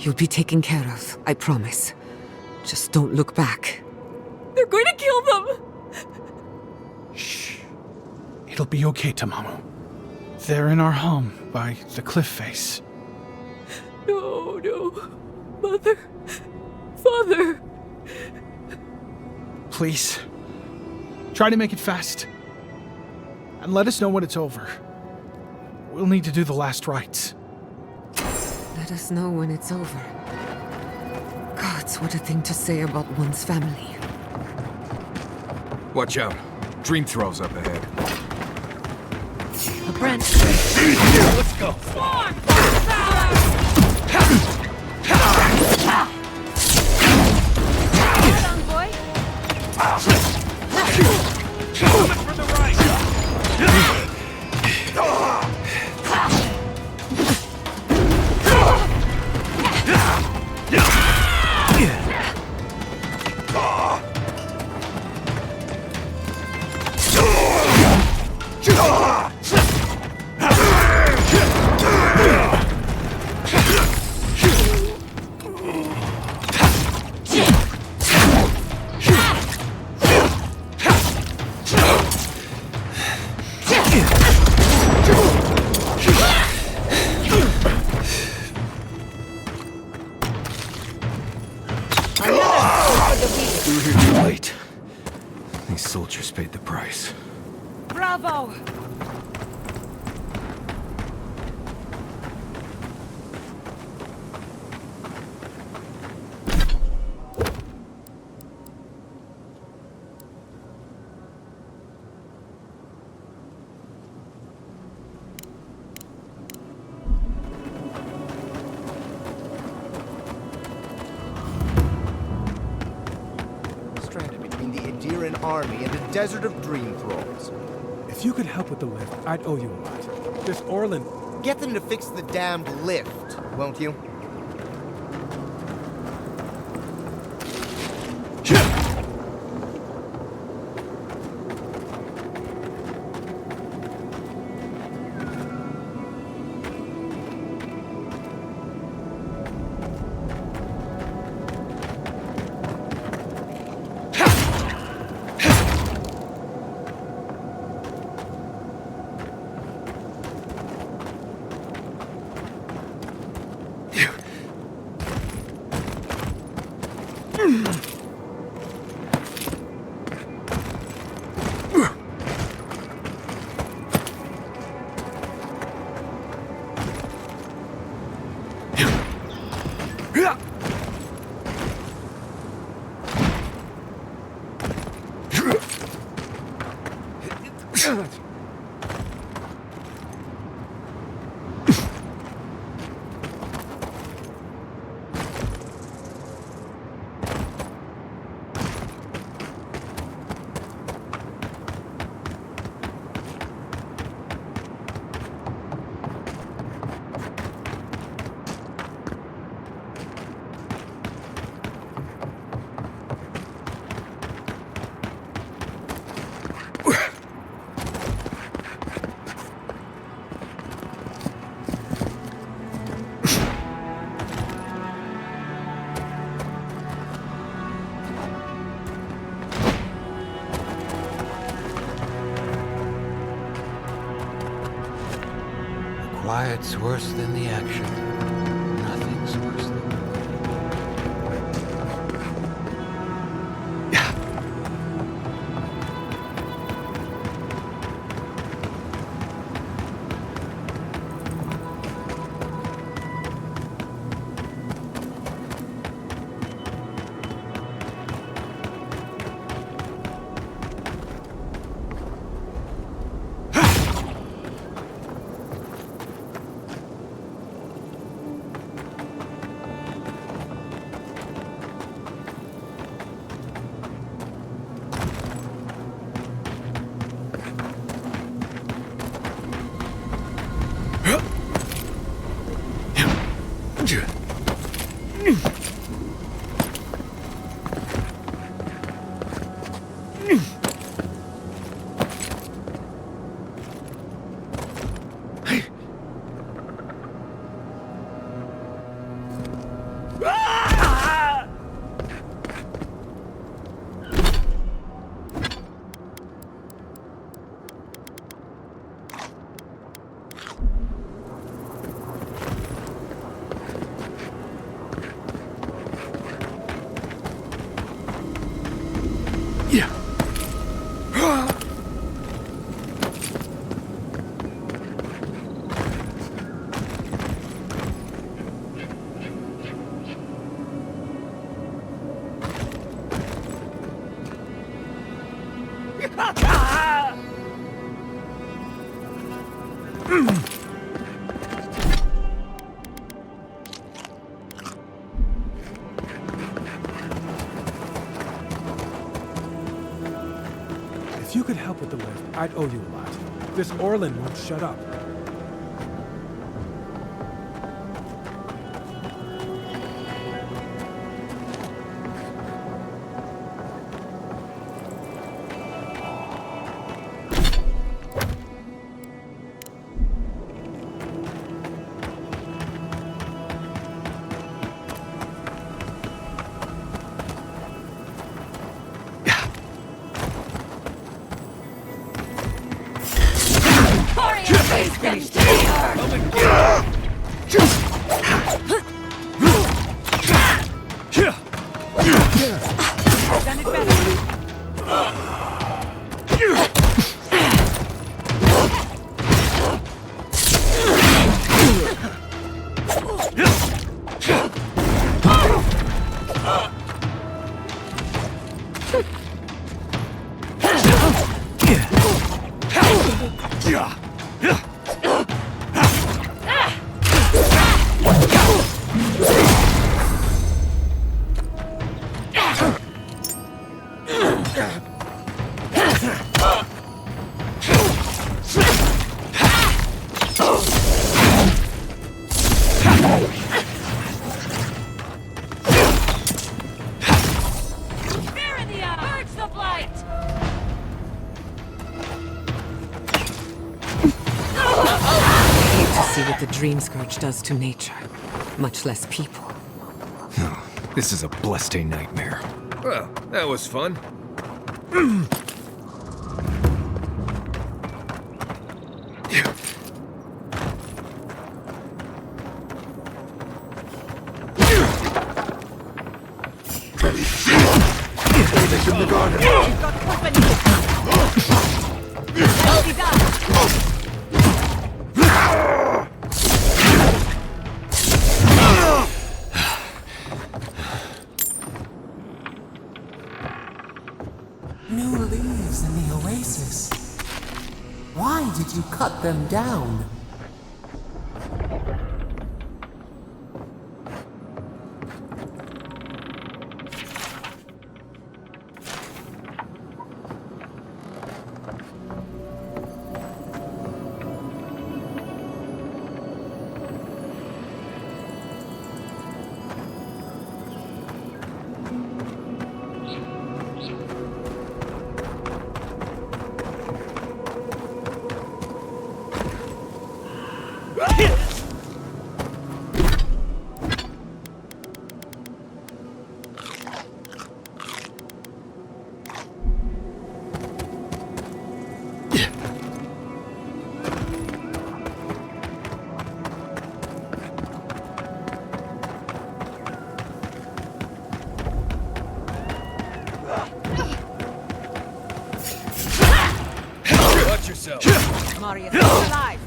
You'll be taken care of, I promise. Just don't look back. They're going to kill them! Shh. It'll be okay, Tamamu. They're in our home, by the cliff face. No, no. Mother. Father. Please. Try to make it fast. And let us know when it's over. We'll need to do the last rites. Let us know when it's over. Gods, what a thing to say about one's family. Watch out. Dream thralls up ahead. A branch. Let's go. Spawn! Hold on, boy. Coming for the right. We were here too late. These soldiers paid the price. Bravo! army in the desert of dream thralls. If you could help with the lift, I'd owe you a lot. This Orlin... Get them to fix the damned lift, won't you? Quiet's worse than the action. Nothing's worse than If you could help with the lift, I'd owe you a lot. This Orlin won't shut up. Dream Scourge does to nature, much less people. Oh, this is a blessed nightmare. Well, that was fun. From the garden. We've got company! New leaves in the oasis. Why did you cut them down? Watch yourself. Mario, stay alive!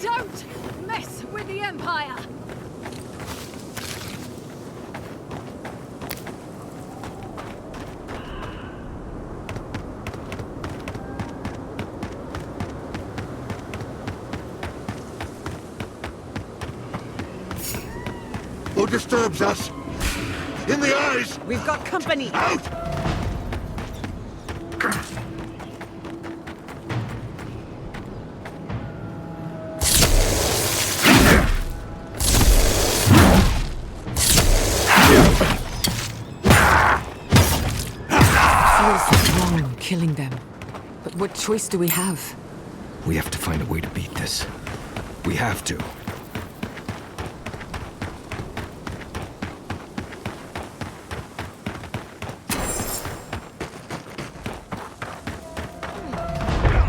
Don't mess with the Empire! Who disturbs us? In the eyes! We've got company! Out! Feels wrong killing them. But what choice do we have? We have to find a way to beat this. We have to.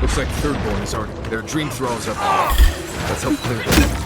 Looks like Thirdborn is already. Their dream thralls up. Let's help clear it.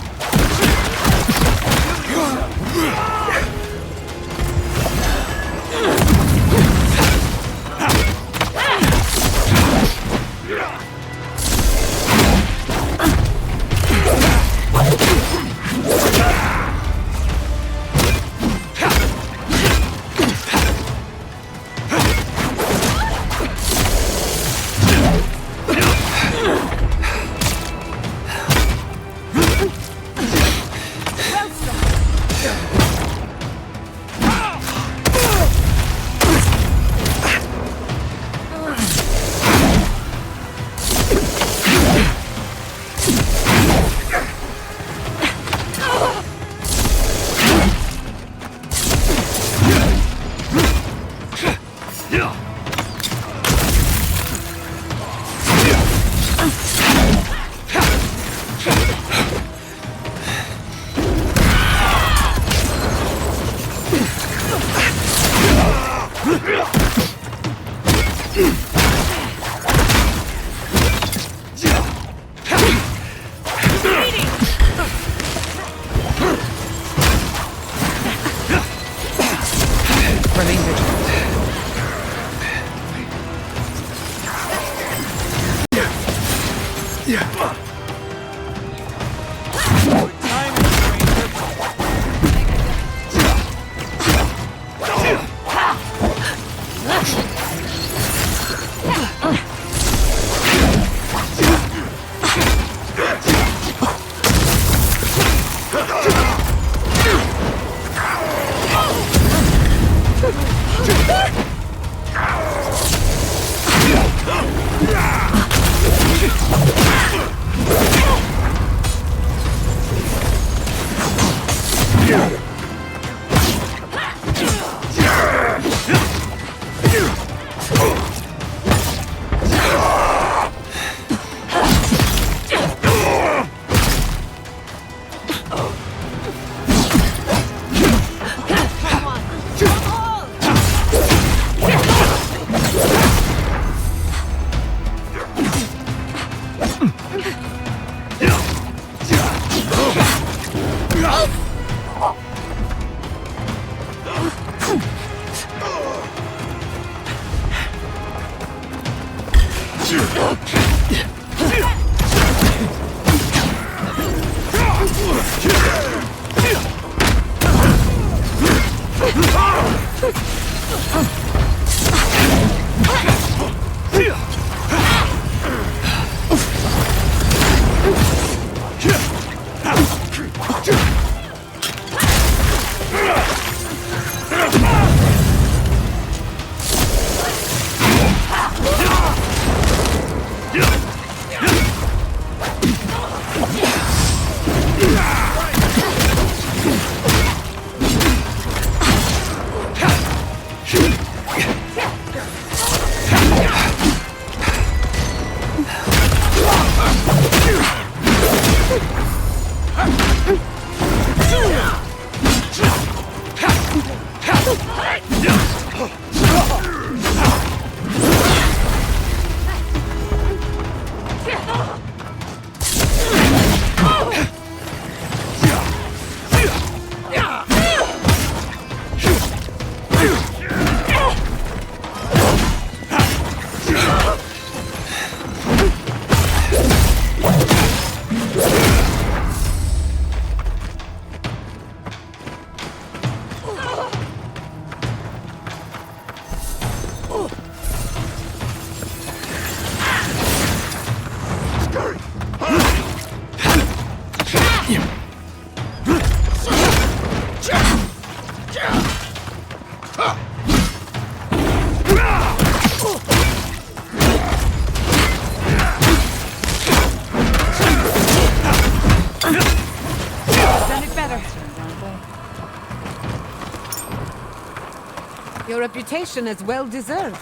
Your reputation is well deserved.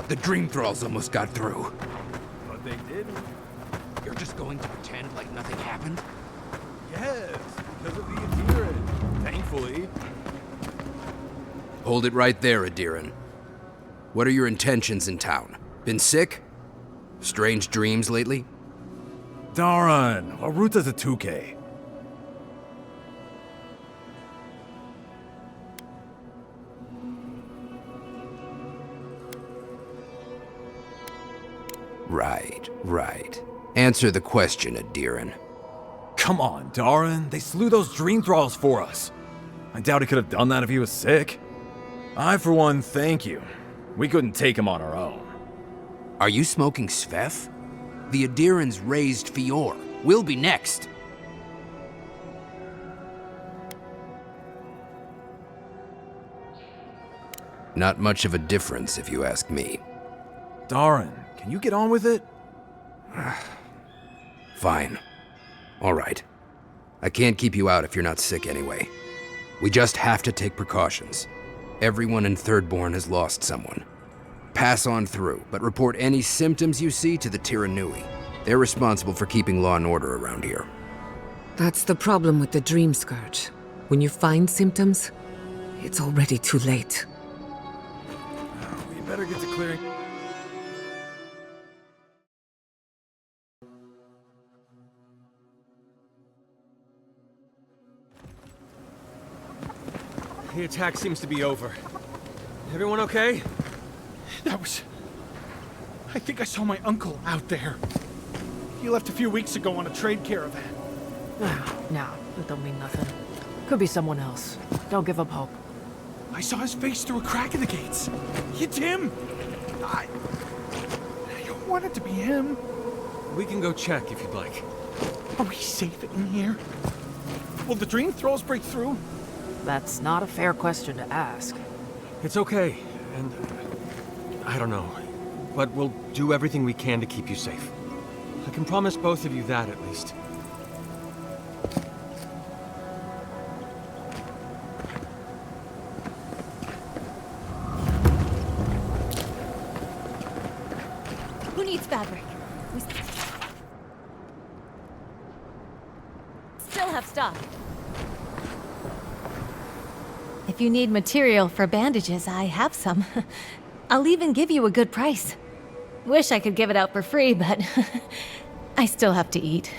The Dream Thralls almost got through. But they didn't. You're just going to pretend like nothing happened? Yes, because of the Adiran. Thankfully. Hold it right there, Adiran. What are your intentions in town? Been sick? Strange dreams lately? Darn, our route is a 2K. Right. Answer the question, Adiran. Come on, Darren. They slew those Dream Thralls for us. I doubt he could have done that if he was sick. I, for one, thank you. We couldn't take him on our own. Are you smoking Sveth? The Adirans raised Fior. We'll be next. Not much of a difference, if you ask me. Darren, can you get on with it? Fine. All right. I can't keep you out if you're not sick anyway. We just have to take precautions. Everyone in Thirdborn has lost someone. Pass on through, but report any symptoms you see to the Tiranui. They're responsible for keeping law and order around here. That's the problem with the dream scourge. When you find symptoms, it's already too late. We better get to clearing. The attack seems to be over. Everyone okay? That was... I think I saw my uncle out there. He left a few weeks ago on a trade caravan. Nah, that don't mean nothing. Could be someone else. Don't give up hope. I saw his face through a crack in the gates. It's him! I don't want it to be him. We can go check if you'd like. Are we safe in here? Will the dream thralls break through? That's not a fair question to ask. It's okay, and... I don't know. But we'll do everything we can to keep you safe. I can promise both of you that, at least. Who needs fabric? We still have stock. If you need material for bandages, I have some. I'll even give you a good price. Wish I could give it out for free, but I still have to eat.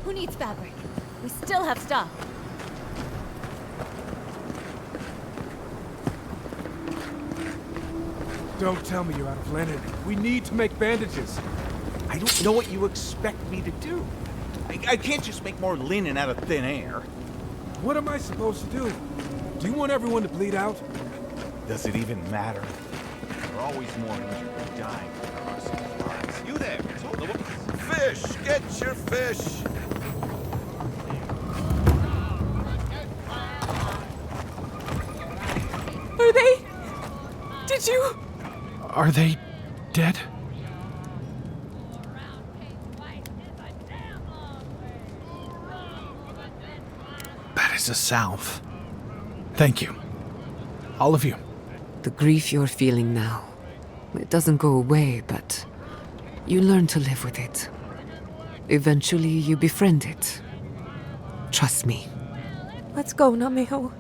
Who needs fabric? We still have stock. Don't tell me you're out of linen. We need to make bandages. I don't know what you expect me to do. I can't just make more linen out of thin air. What am I supposed to do? Do you want everyone to bleed out? Does it even matter? There are always more injured than dying for us. You there! Fish! Get your fish! Are they? Did you? Are they dead? That is a salve. Thank you. All of you. The grief you're feeling now, it doesn't go away, but you learn to live with it. Eventually, you befriend it. Trust me. Let's go, Nameho.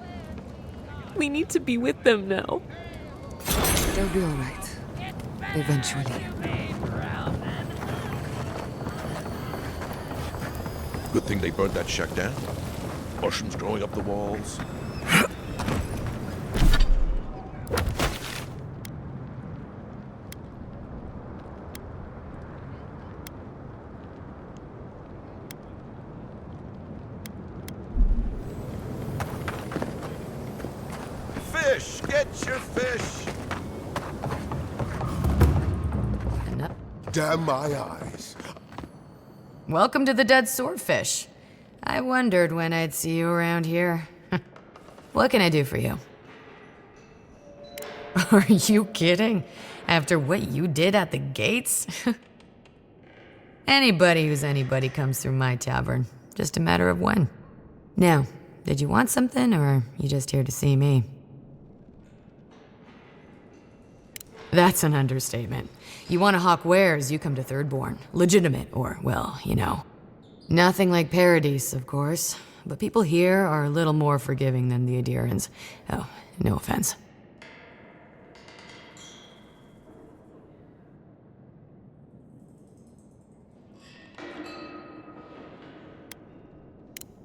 We need to be with them now. They'll be all right. Eventually. Good thing they burned that shack down. Mushrooms growing up the walls. Fish! Get your fish! Damn my eyes. Welcome to the Dead Swordfish. I wondered when I'd see you around here. What can I do for you? Are you kidding? After what you did at the gates? Anybody who's anybody comes through my tavern. Just a matter of when. Now, did you want something, or are you just here to see me? That's an understatement. You want to hawk wares, you come to Thirdborn. Legitimate, or, well, you know. Nothing like Paradise, of course. But people here are a little more forgiving than the Adirans. Oh, no offense.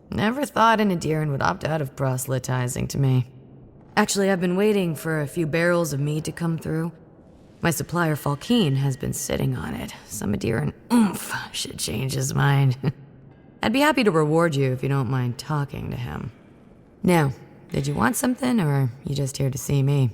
Never thought an Adiran would opt out of proselytizing to me. Actually, I've been waiting for a few barrels of meat to come through. My supplier Falkeen has been sitting on it. Some Adiran oomph should change his mind. I'd be happy to reward you if you don't mind talking to him. Now, did you want something, or are you just here to see me?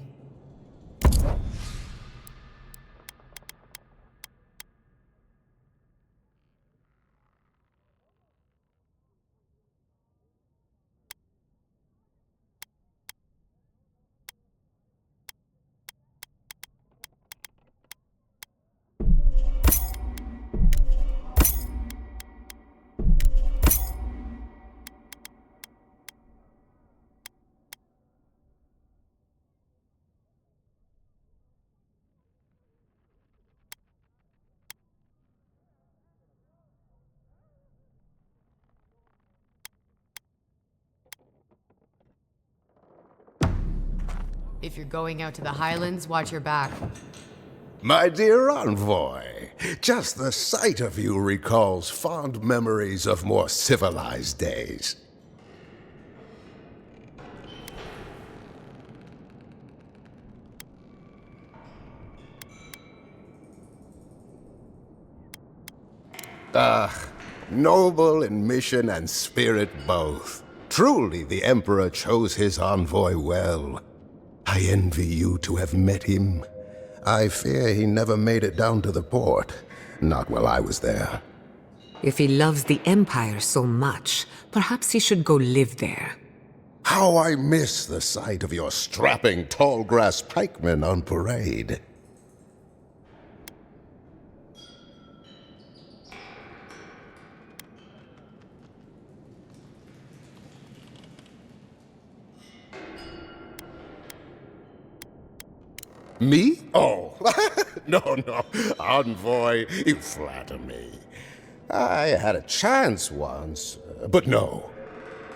If you're going out to the Highlands, watch your back. My dear envoy, just the sight of you recalls fond memories of more civilized days. Ah, noble in mission and spirit both. Truly the Emperor chose his envoy well. I envy you to have met him. I fear he never made it down to the port. Not while I was there. If he loves the Empire so much, perhaps he should go live there. How I miss the sight of your strapping tall-grass pikemen on parade. Me? Oh, no, envoy, you flatter me. I had a chance once, but no.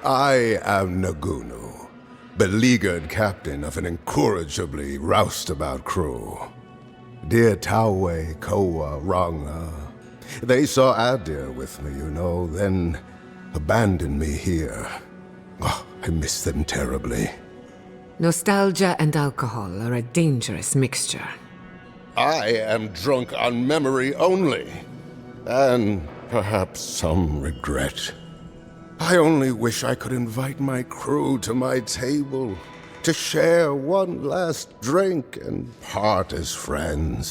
I am Nagunu, beleaguered captain of an incorrigibly roustabout crew. Dear Tawe, Koa, Ranga, they saw Adir with me, you know, then abandoned me here. Oh, I miss them terribly. Nostalgia and alcohol are a dangerous mixture. I am drunk on memory only, and perhaps some regret. I only wish I could invite my crew to my table, to share one last drink and part as friends.